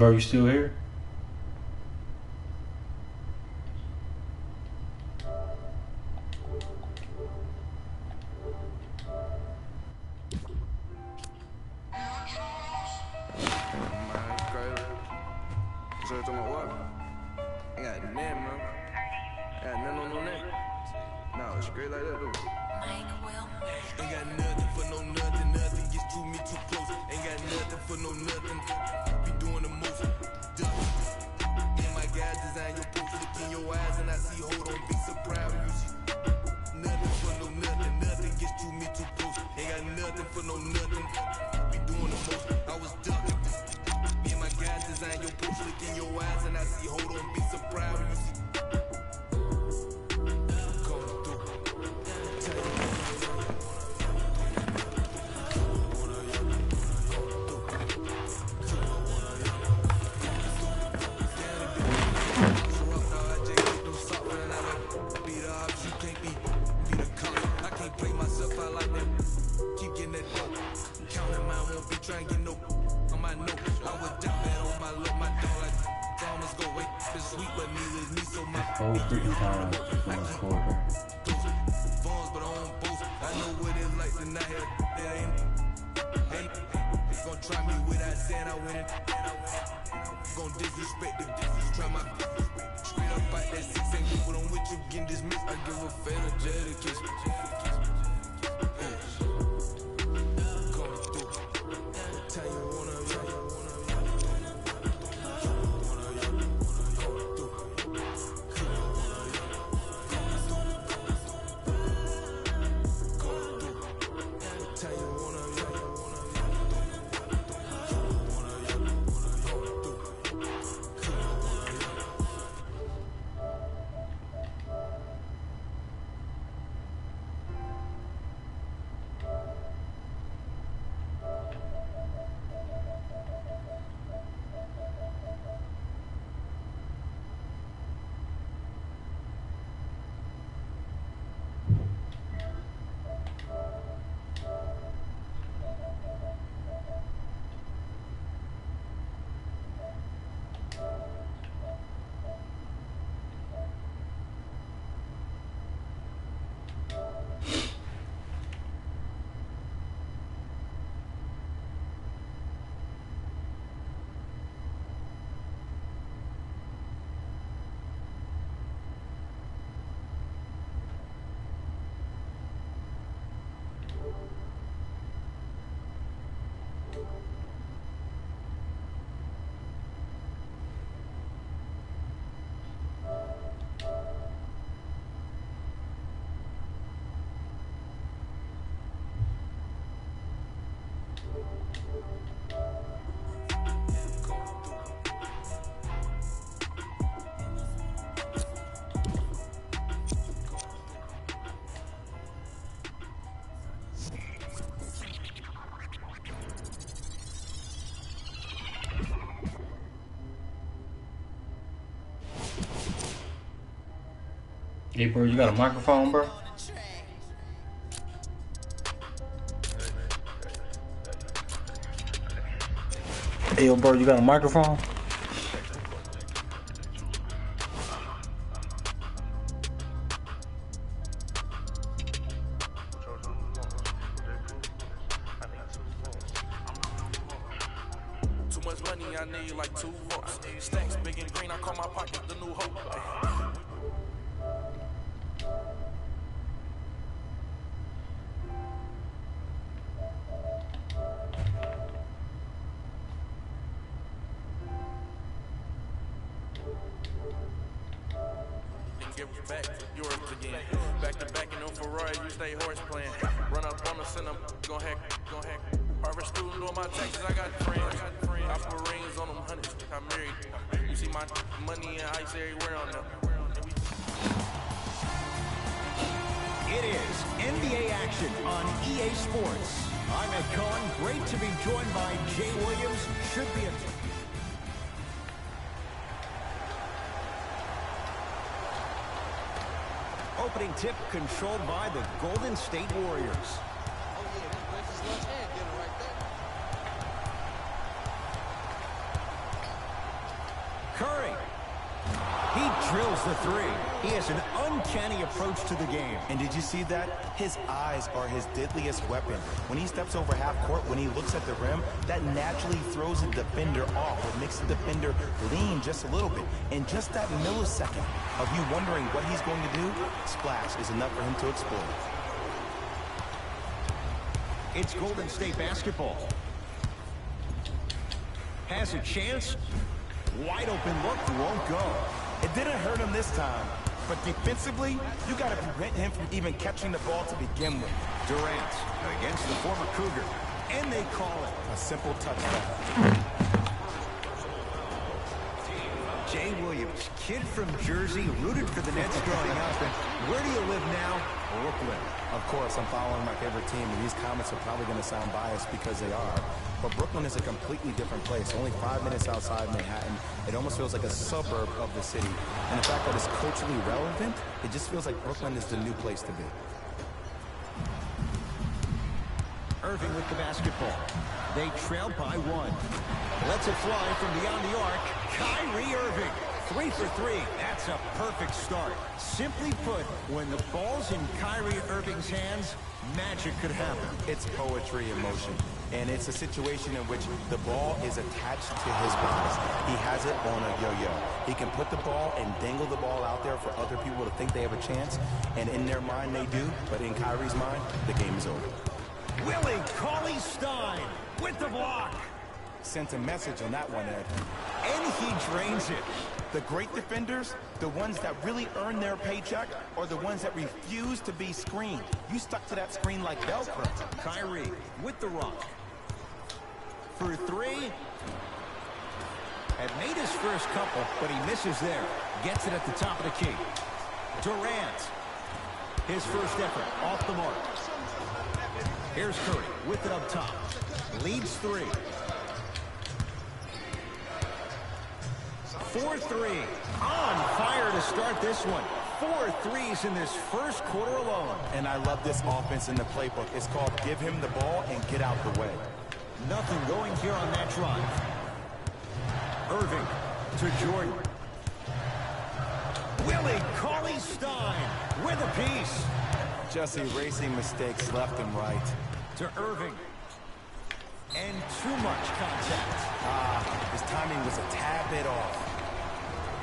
Bro, you still here? Whole freaking time from this quarter. Gonna try me without saying I win it. Gonna disrespect the try my straight up fight that 6 ain't people on with you getting dismissed. I give a fatal jelly kiss. Hey, bro, you got a microphone, bro? Hey, yo, bro, you got a microphone? Too much money, I need like 2 votes. Stacks big and green, I call my pocket the new hope. Give it back, yours again. Back to back in no Ferrari, you stay horse playing. Run up on us and I'm gon' hack. Harvard student doing my taxes, I got friends. I put rings on them hundreds, I'm married. You see my money and ice everywhere on them. It is NBA action on EA Sports. I'm Ed Cohen. Great to be joined by Jay Williams. Should be a... Opening tip controlled by the Golden State Warriors. Curry. He drills the three. He has an uncanny approach to the game. And did you see that? His eyes are his deadliest weapon. When he steps over half court, when he looks at the rim, that naturally throws the defender off. It makes the defender lean just a little bit. And just that millisecond of you wondering what he's going to do, splash is enough for him to explode. It's Golden State basketball. Has a chance. Wide open look, won't go. It didn't hurt him this time, but defensively, you got to prevent him from even catching the ball to begin with. Durant against the former Cougar, and they call it a simple touchdown. Jay Williams, kid from Jersey, rooted for the Nets growing up. And where do you live now? Brooklyn. Of course, I'm following my favorite team, and these comments are probably going to sound biased because they are. But Brooklyn is a completely different place. Only 5 minutes outside Manhattan. It almost feels like a suburb of the city. And the fact that it's culturally relevant, it just feels like Brooklyn is the new place to be. Irving with the basketball. They trail by 1. Lets it fly from beyond the arc. Kyrie Irving. 3 for 3. That's a perfect start. Simply put, when the ball's in Kyrie Irving's hands, magic could happen. It's poetry in motion. And it's a situation in which the ball is attached to his balance. He has it on a yo-yo. He can put the ball and dangle the ball out there for other people to think they have a chance. And in their mind, they do. But in Kyrie's mind, the game is over. Willie Cauley-Stein with the block. Sent a message on that one, Ed. And he drains it. The great defenders, the ones that really earn their paycheck, are the ones that refuse to be screened. You stuck to that screen like Velcro. Kyrie with the rock. For 3. Had made his first couple, but he misses there. Gets it at the top of the key. Durant. His first effort off the mark. Here's Curry with it up top. Leads 3. 4-3. On fire to start this one. 4 threes in this first quarter alone. And I love this offense in the playbook. It's called give him the ball and get out the way. Nothing going here on that drive. Irving to Jordan. Willie Cauley-Stein with a piece. Just erasing mistakes left and right. To Irving. And too much contact. His timing was a tad bit off.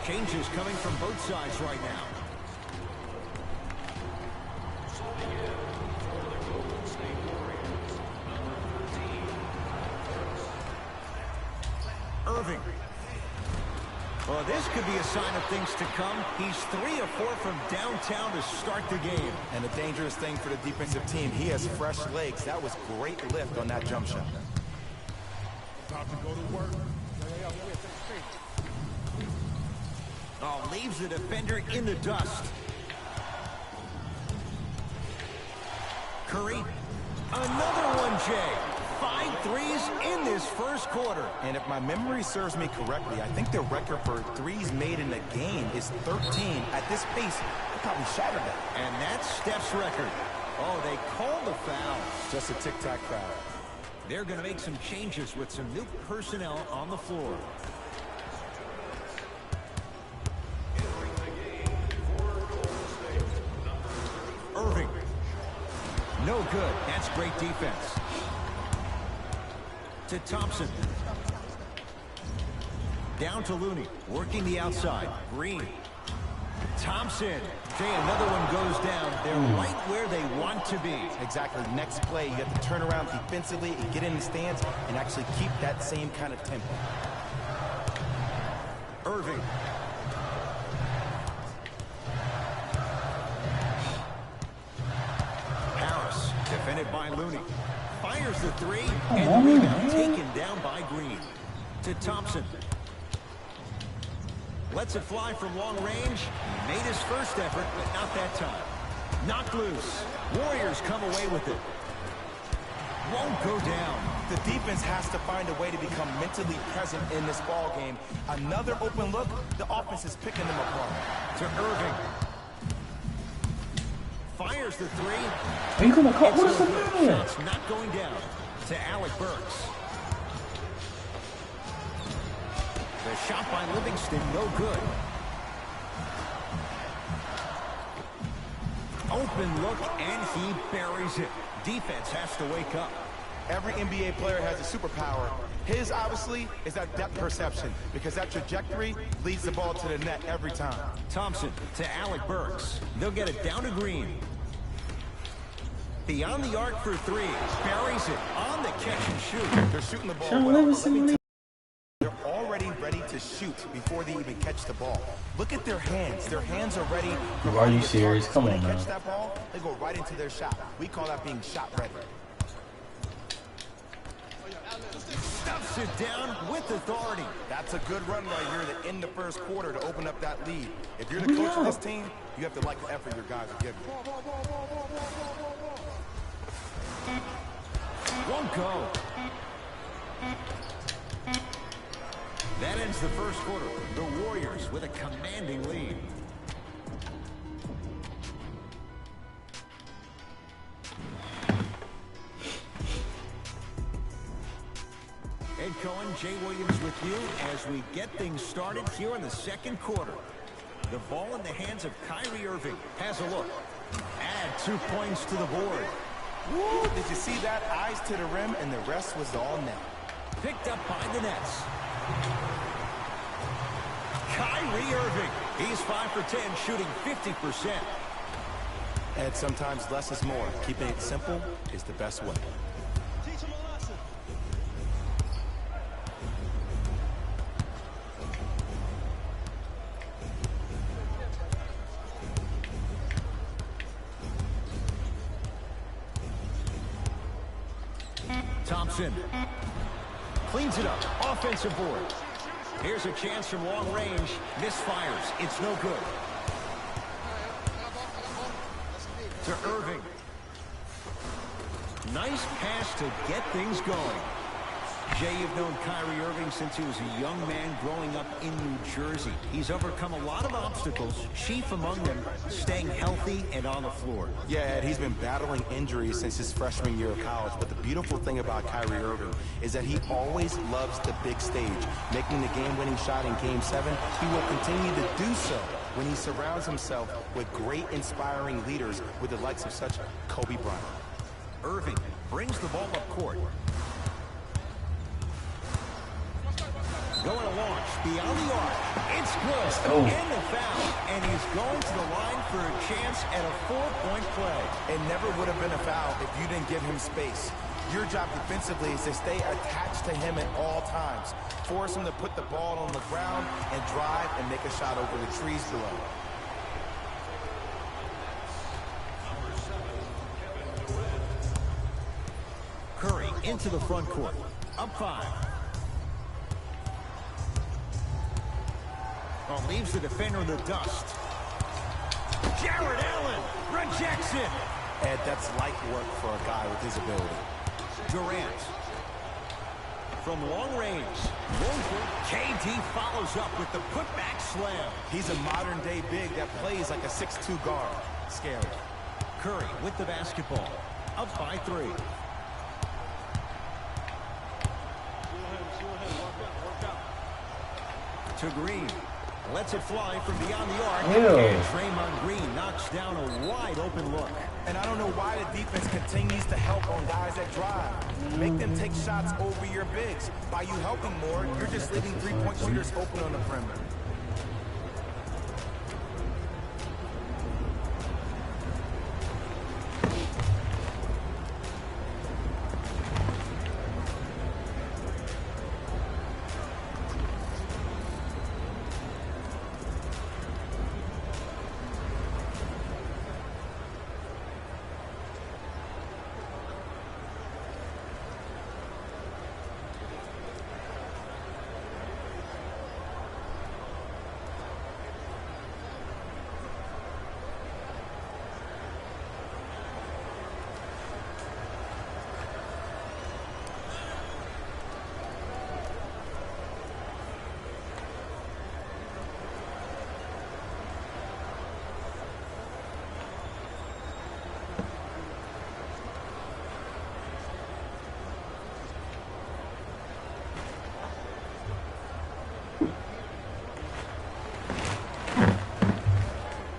Changes coming from both sides right now. Irving. Well, this could be a sign of things to come. He's 3 of 4 from downtown to start the game. And a dangerous thing for the defensive team. He has fresh legs. That was great lift on that jump shot. About to go to work. Oh, leaves the defender in the dust. Curry. Another one, Jay. 5 threes in this first quarter. And if my memory serves me correctly, I think the record for threes made in a game is 13. At this pace, they probably shattered that. And that's Steph's record. Oh, they called a foul. Just a tic-tac foul. They're going to make some changes with some new personnel on the floor. Irving. No good. That's great defense. To Thompson. Down to Looney. Working the outside. Green. Thompson. Jay, another one goes down. They're right where they want to be. Exactly. Next play, you have to turn around defensively and get in the stands and actually keep that same kind of tempo. Irving. Harris, defended by Looney. Fires the three, and the rebound taken down by Green. To Thompson. Lets it fly from long range. He made his first effort, but not that time. Knocked loose. Warriors come away with it. Won't go down. The defense has to find a way to become mentally present in this ball game. Another open look, the offense is picking them apart. To Irving. Fires the three. Are you gonna cut? What is the matter? Shots not going down. To Alec Burks. The shot by Livingston, no good. Open look, and he buries it. Defense has to wake up. Every NBA player has a superpower. His, obviously, is that depth perception, because that trajectory leads the ball to the net every time. Thompson to Alec Burks. They'll get it down to Green. Beyond the arc for three. Buries it on the catch and shoot. They're shooting the ball well. They're already ready to shoot before they even catch the ball. Look at their hands. Their hands are ready. Are you serious? Come on, man. When they man. catch that ball, they go right into their shot. We call that being shot ready. Stuffs it down with authority. That's a good run right here to end the first quarter to open up that lead. If you're the coach of this team, you have to like the effort your guys are giving. Won't go. That ends the first quarter. The Warriors with a commanding lead. Ed Cohen, Jay Williams with you as we get things started here in the second quarter. The ball in the hands of Kyrie Irving. Has a look. Add 2 points to the board. Woo! Did you see that? Eyes to the rim, and the rest was all net. Picked up by the Nets. Kyrie Irving. He's 5 for 10, shooting 50%. And sometimes less is more. Keeping it simple is the best way. Thompson cleans it up. Offensive board. Here's a chance from long range. Misfires. It's no good. To Irving. Nice pass to get things going. Jay, you've known Kyrie Irving since he was a young man growing up in New Jersey. He's overcome a lot of obstacles, chief among them staying healthy and on the floor. Yeah, Ed, he's been battling injuries since his freshman year of college, but the beautiful thing about Kyrie Irving is that he always loves the big stage. Making the game-winning shot in Game 7, he will continue to do so when he surrounds himself with great, inspiring leaders with the likes of such Kobe Bryant. Irving brings the ball up court. Going to launch beyond the arc. It's good. And the foul. And he's going to the line for a chance at a 4-point play. It never would have been a foul if you didn't give him space. Your job defensively is to stay attached to him at all times. Force him to put the ball on the ground and drive and make a shot over the trees below. Curry into the front court. Up 5. Well, leaves the defender in the dust. Jared Allen rejects it. Ed, that's light work for a guy with his ability. Durant. from long range. KD follows up with the putback slam. He's a modern-day big that plays like a 6'2 guard. Scary. Curry with the basketball. Up by 3. To Green. Lets it fly from beyond the arc. And Draymond Green knocks down a wide open look. And I don't know why the defense continues to help on guys that drive. Make them take shots over your bigs. By you helping more, you're just leaving three-point shooters open on the perimeter.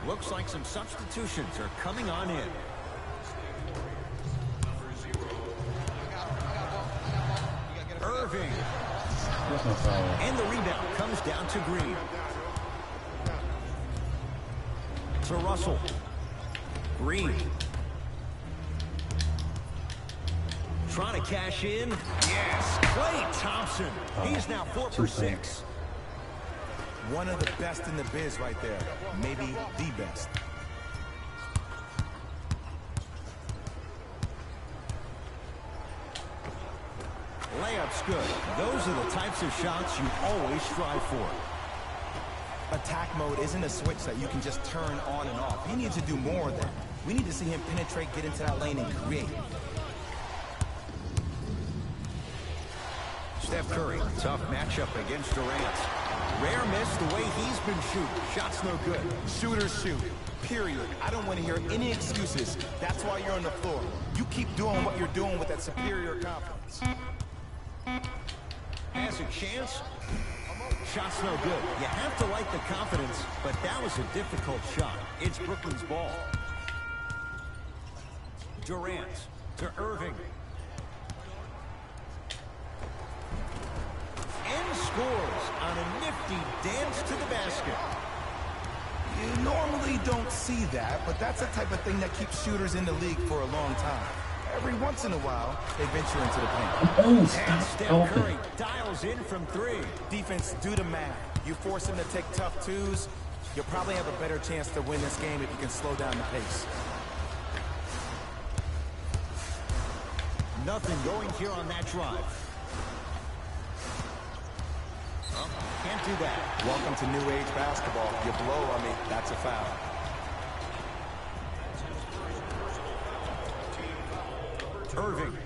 Looks like some substitutions are coming on in. Irving. And the rebound comes down to Green. To Russell. Green. Trying to cash in. Yes. Klay Thompson. He's now 4 for 6. One of the best in the biz right there. Maybe the best. Layup's good. Those are the types of shots you always strive for. Attack mode isn't a switch that you can just turn on and off. He needs to do more of that. We need to see him penetrate, get into that lane, and create. Steph Curry, tough matchup against Durant. Rare miss the way he's been shooting. Shot's no good. Shooters shoot. Period. I don't want to hear any excuses. That's why you're on the floor. You keep doing what you're doing with that superior confidence. Has a chance. Shot's no good. You have to like the confidence, but that was a difficult shot. It's Brooklyn's ball. Durant to Irving. And scores on a nifty dance to the basket. You normally don't see that, but that's the type of thing that keeps shooters in the league for a long time. Every once in a while, they venture into the paint. And Steph Curry dials in from 3. Defense, do the math. You force them to take tough twos, you'll probably have a better chance to win this game if you can slow down the pace. Nothing going here on that drive. Oh, can't do that. Welcome to new age basketball. You blow on me, that's a foul. Irving.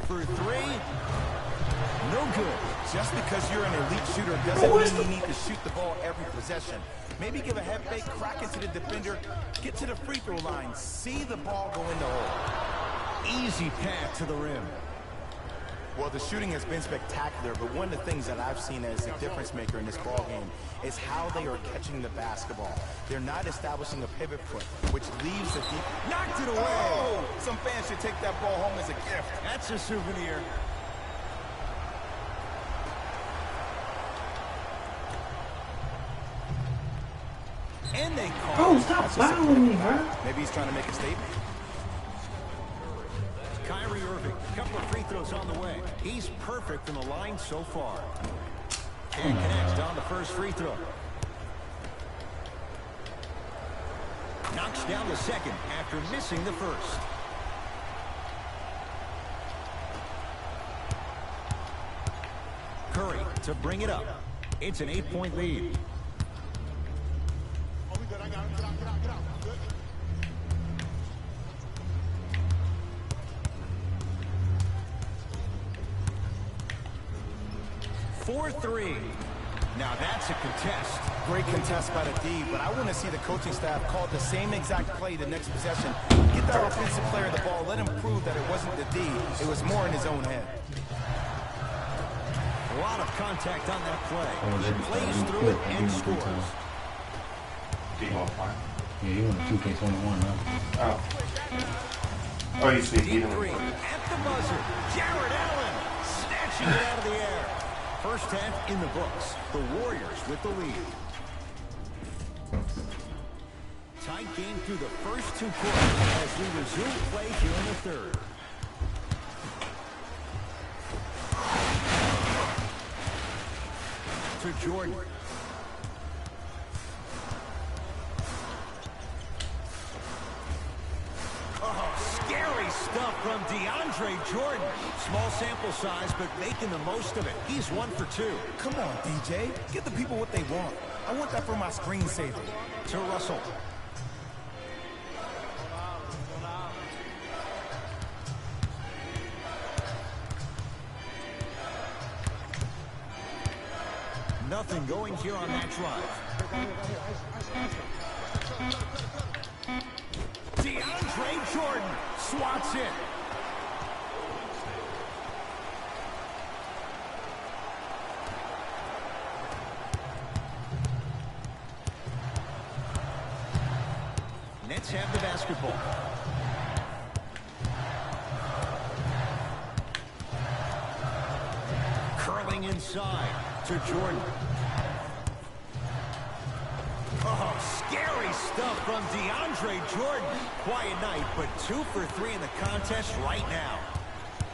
For 3. No good. Just because you're an elite shooter doesn't mean you need to shoot the ball every possession. Maybe give a head fake, crack into the defender, get to the free throw line, see the ball go in the hole. Easy path to the rim. Well, the shooting has been spectacular, but one of the things that I've seen as a difference maker in this ball game is how they are catching the basketball. They're not establishing a pivot foot, which leaves the deep. Knocked it away! Oh, some fans should take that ball home as a gift. That's a souvenir. And they call. Oh, stop fouling me, bro. Maybe he's trying to make a statement. Kyrie Irving, a couple of free throws on the way. He's perfect from the line so far. And connects down the first free throw. Knocks down the second after missing the first. Curry to bring it up. It's an 8-point lead. 4-3. Now that's a contest. Great contest by the D, but I want to see the coaching staff call the same exact play the next possession. Get that offensive player the ball, let him prove that it wasn't the D, it was more in his own head. A lot of contact on that play. He plays through it and scores. D-ball fine. Yeah, he went 2K21 now. Oh. Oh, you see, Deep three at the buzzer. Jared Allen snatching it out of the air. First half in the books. The Warriors with the lead. Tight game through the first 2 quarters as we resume play here in the third. To Jordan. Oh, scary stuff from DeAndre Jordan. Small sample size, but making the most of it. He's 1 for 2. Come on, DJ. Give the people what they want. I want that for my screensaver. To Russell. Nothing going here on that drive. DeAndre Jordan swats it. Nets have the basketball. Curling inside to Jordan. Oh, scary stuff from DeAndre Jordan. Quiet night, but 2 for 3 in the contest right now.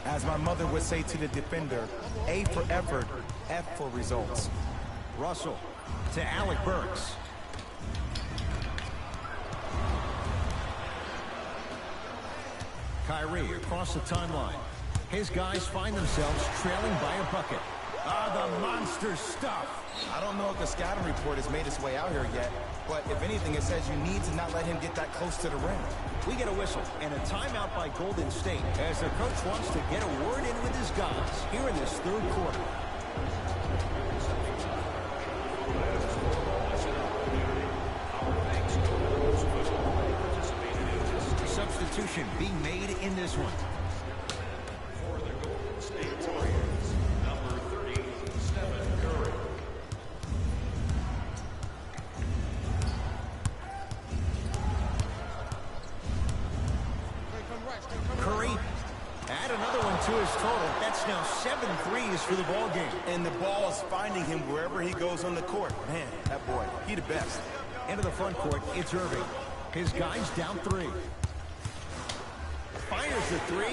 As my mother would say to the defender, A for effort, F for results. Russell to Alec Burks. Kyrie across the timeline. His guys find themselves trailing by a bucket. The monster stuff. I don't know if the scouting report has made its way out here yet, but if anything, it says you need to not let him get that close to the rim. We get a whistle and a timeout by Golden State as the coach wants to get a word in with his guys here in this third quarter. Substitution being made in this one. For the Golden State Warriors, number 30, Stephen Curry. Curry, add another one to his total. That's now 7 threes for the ball game. And the ball is finding him wherever he goes on the court. Man, that boy, he the best. Into the front court, it's Irving. His guys down 3. Fires the 3.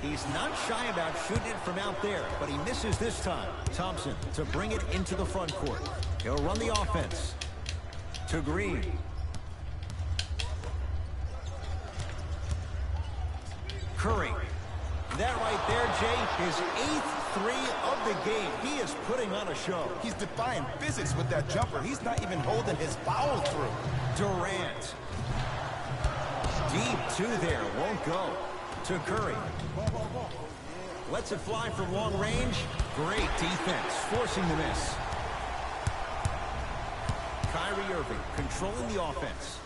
He's not shy about shooting it from out there, but he misses this time. Thompson to bring it into the front court. He'll run the offense. To Green. Curry. That right there, Jay, his 8th 3 of the game. He is putting on a show. He's defying physics with that jumper. He's not even holding his foul through. Durant. Deep 2 there, won't go. To Curry. Lets it fly from long range. Great defense, forcing the miss. Kyrie Irving controlling the offense.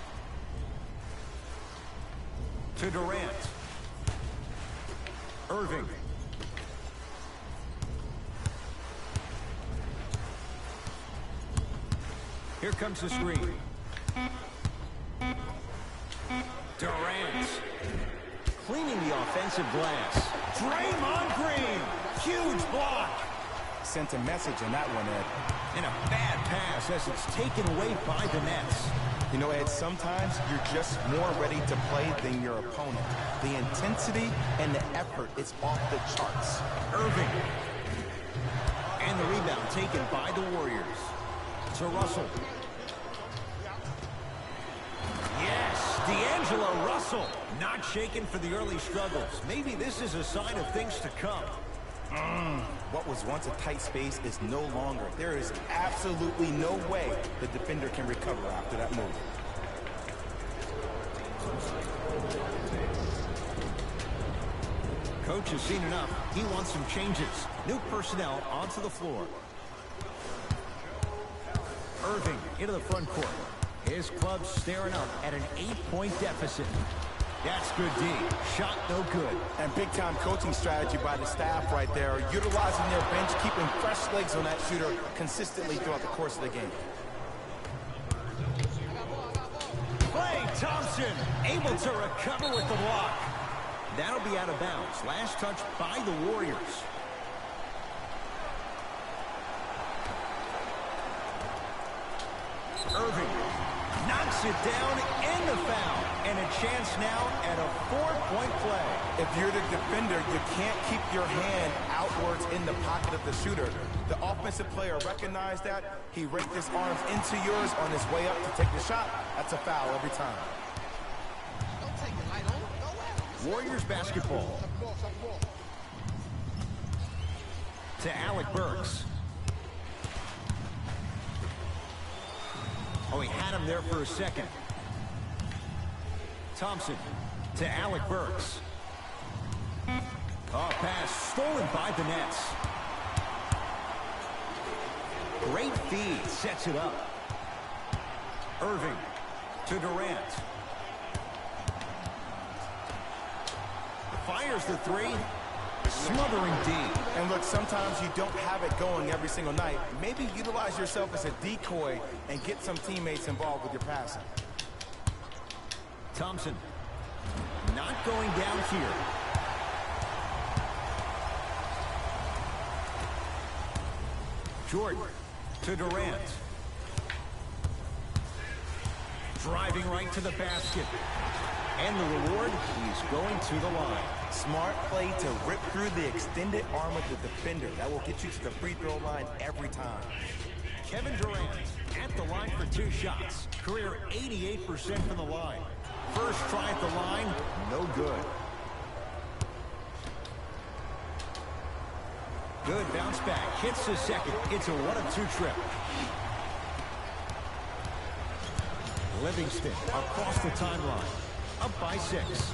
To Durant. Irving. Here comes the screen. Durant. Cleaning the offensive glass. Draymond Green. Huge block. Sent a message in that one, Ed. And a bad pass as it's taken away by the Nets. You know, Ed, sometimes you're just more ready to play than your opponent. The intensity and the effort is off the charts. Irving. And the rebound taken by the Warriors. To Russell. Yes, D'Angelo Russell. Not shaken for the early struggles. Maybe this is a sign of things to come. What was once a tight space is no longer. There is absolutely no way the defender can recover after that move. Coach has seen enough. He wants some changes. New personnel onto the floor. Irving into the front court. His club's staring up at an 8-point deficit. That's good D. Shot no good. And big-time coaching strategy by the staff right there, utilizing their bench, keeping fresh legs on that shooter consistently throughout the course of the game. Klay Thompson able to recover with the block. That'll be out of bounds. Last touch by the Warriors. Irving knocks it down in the foul. And a chance now at a 4-point play. If you're the defender, you can't keep your hand outwards in the pocket of the shooter. The offensive player recognized that. He raked his arms into yours on his way up to take the shot. That's a foul every time. Warriors basketball. To Alec Burks. Oh, he had him there for a second. Thompson to Alec Burks. Oh, pass stolen by the Nets. Great feed, sets it up. Irving to Durant. Fires the three. Smothering D. And look, sometimes you don't have it going every single night. Maybe utilize yourself as a decoy and get some teammates involved with your passing. Thompson not going down here. Jordan to Durant. Driving right to the basket. And the reward, he's going to the line. Smart play to rip through the extended arm of the defender. That will get you to the free throw line every time. Kevin Durant at the line for 2 shots. Career 88% from the line. First try at the line, no good. Good bounce back, hits the second. It's a 1-of-2 trip. Livingston across the timeline, up by 6.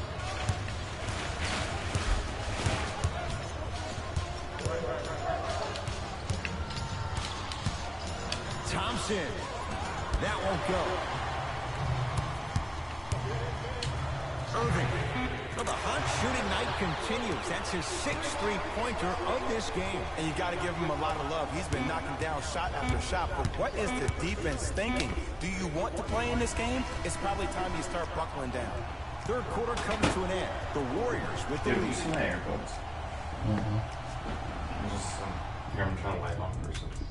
Thompson, that won't go. Irving, well, the hot shooting night continues. That's his 6th three-pointer of this game. And you got to give him a lot of love. He's been knocking down shot after shot. But what is the defense thinking? Do you want to play in this game? It's probably time you start buckling down. Third quarter comes to an end. The Warriors with the lead. Some AirPods. I'm trying to light on for something.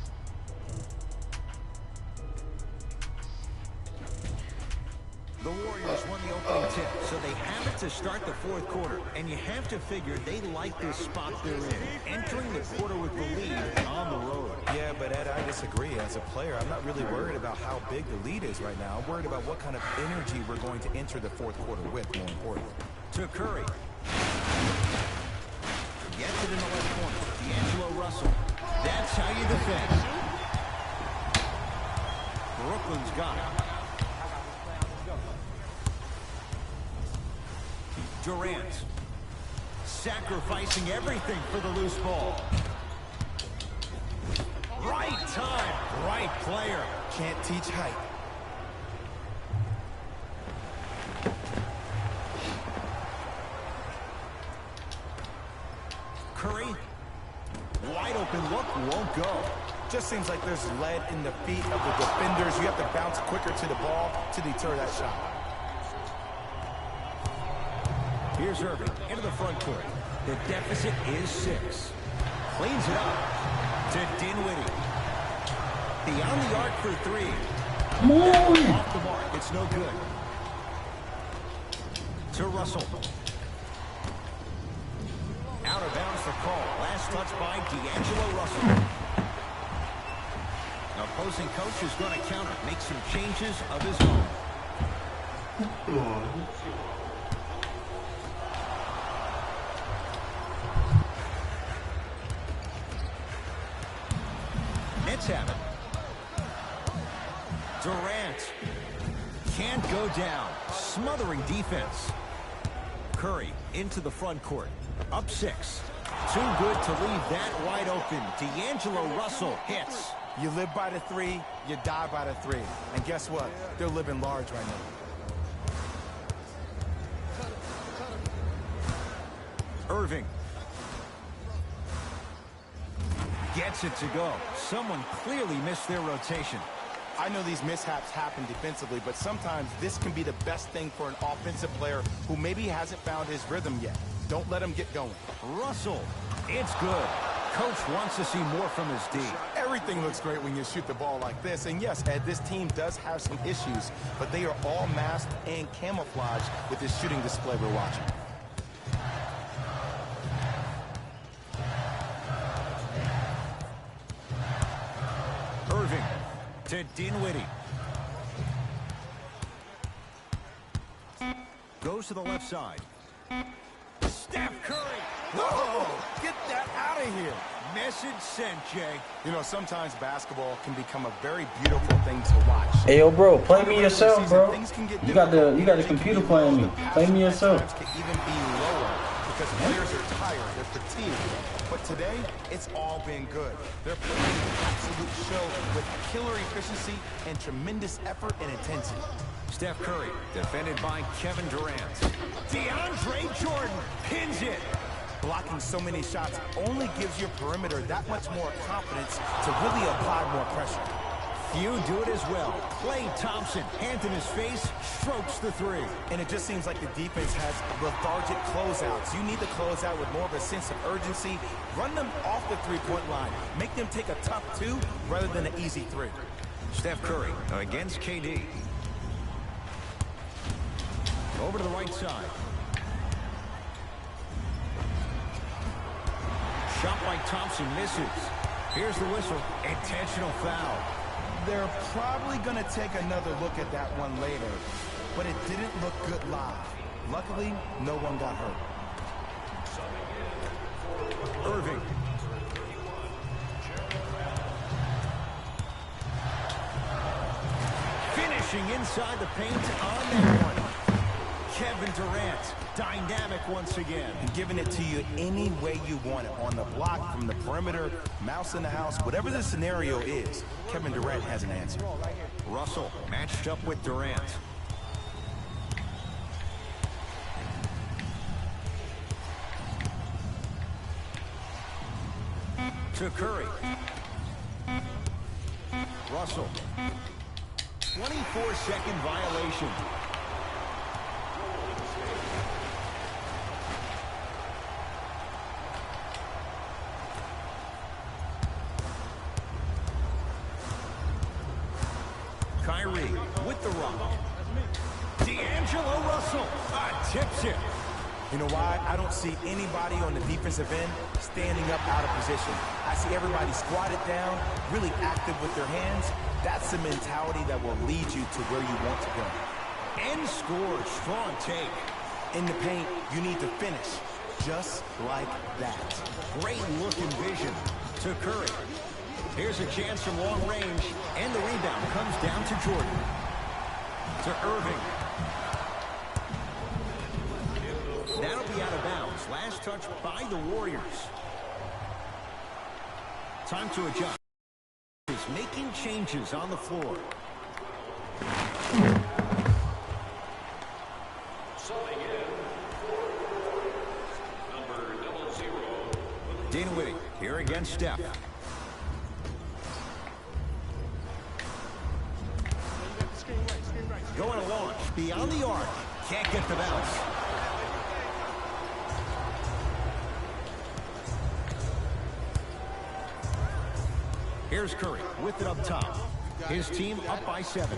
The Warriors won the opening tip, so they have it to start the fourth quarter. And you have to figure they like this spot they're in, entering the quarter with the lead on the road. Yeah, but Ed, I disagree. As a player, I'm not really worried about how big the lead is right now. I'm worried about what kind of energy we're going to enter the fourth quarter with, more importantly. To Curry. Gets it in the left corner. D'Angelo Russell. That's how you defend. Brooklyn's got it. Durant sacrificing everything for the loose ball. Right time, right player. Can't teach height. Curry, wide open look, won't go. Just seems like there's lead in the feet of the defenders. You have to bounce quicker to the ball to deter that shot. Here's Irving into the front court. The deficit is 6. Cleans it up to Dinwiddie. Beyond the arc for 3. Off the mark. It's no good. To Russell. Out of bounds the call. Last touch by D'Angelo Russell. The opposing coach is going to counter. Make some changes of his own. Nets have it. Durant can't go down. Smothering defense. Curry into the front court. Up 6. Too good to leave that wide open. D'Angelo Russell hits. You live by the three, you die by the three. And guess what? They're living large right now. Irving. Gets it to go. Someone clearly missed their rotation. I know these mishaps happen defensively, but sometimes this can be the best thing for an offensive player who maybe hasn't found his rhythm yet. Don't let him get going. Russell. It's good. Coach wants to see more from his D. Everything looks great when you shoot the ball like this. And yes, Ed, this team does have some issues, but they are all masked and camouflaged with this shooting display we're watching. Irving to Dinwiddie. Goes to the left side. Steph Curry. Whoa! Get that out of here. Message sent, Jay. You know, sometimes basketball can become a very beautiful thing to watch. Hey, yo, bro, play me yourself, bro. You got the computer playing me. Play me yourself. Can even be lower because players are tired, they're fatigued. But today, it's all been good. They're playing an absolute show with killer efficiency and tremendous effort and intensity. Steph Curry, defended by Kevin Durant. DeAndre Jordan pins it. Blocking so many shots only gives your perimeter that much more confidence to really apply more pressure. Few do it as well. Klay Thompson, hand in his face, strokes the three. And it just seems like the defense has lethargic closeouts. You need to close out with more of a sense of urgency. Run them off the three-point line. Make them take a tough two rather than an easy three. Steph Curry against KD. Over to the right side. Shot by Thompson misses. Here's the whistle. Intentional foul. They're probably going to take another look at that one later, but it didn't look good live. Luckily, no one got hurt. Irving. Finishing inside the paint on that one. Kevin Durant, dynamic once again. And giving it to you any way you want it. On the block, from the perimeter, mouse in the house, whatever the scenario is, Kevin Durant has an answer. Russell matched up with Durant. To Curry. Russell. 24-second violation. Kyrie with the rock. D'Angelo Russell tips it. You know why? I don't see anybody on the defensive end standing up out of position. I see everybody squatted down, really active with their hands. That's the mentality that will lead you to where you want to go. And scored. Strong take. In the paint, you need to finish just like that. Great looking vision to Curry. Here's a chance from long range, and the rebound comes down to Jordan. To Irving. That'll be out of bounds. Last touch by the Warriors. Time to adjust. Is making changes on the floor. Dinwiddie here against Steph. Going to launch beyond the arc. Can't get the bounce. Here's Curry with it up top. His team up by 7.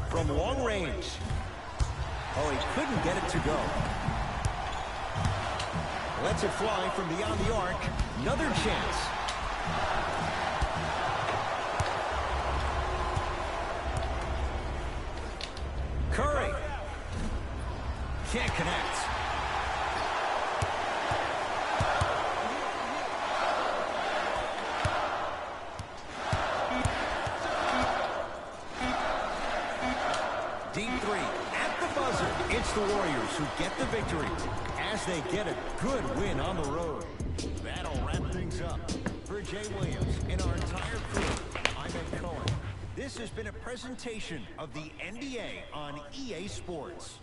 From long range. Oh, he couldn't get it to go. Lets it fly from beyond the arc. Another chance. Curry. Can't connect. Deep three at the buzzer. It's the Warriors who get the victory as they get a good win on the road. That'll wrap things up. For Jay Williams and our entire crew, I'm Ed Cohen. This has been a presentation of the NBA on EA Sports.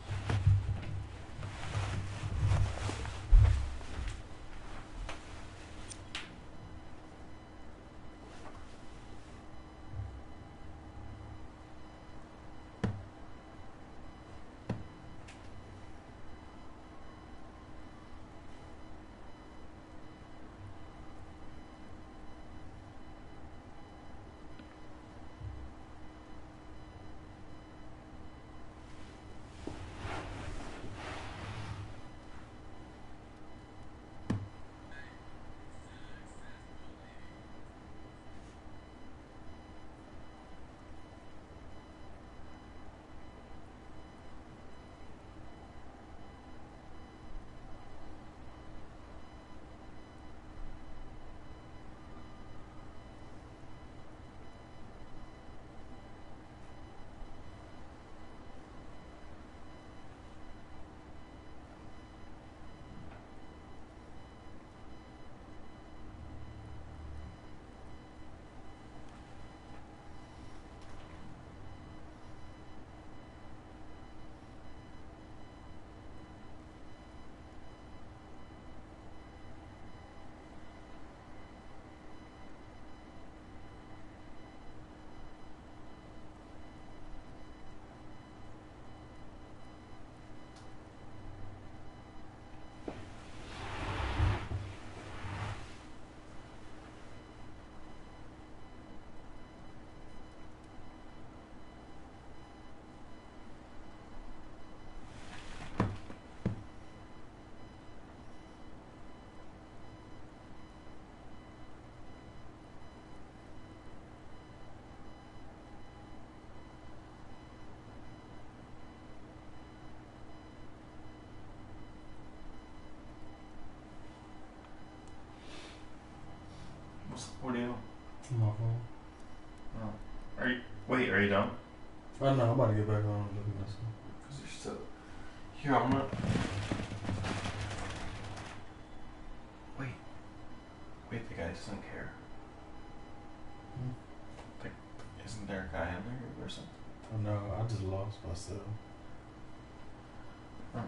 What do you? My phone. Oh. Are you done? Oh no, I'm about to get back on looking at stuff. Because you're still. Here, I'm gonna. Wait, the guy doesn't care. Like, isn't there a guy in there or something? Oh no, I just lost myself. Huh.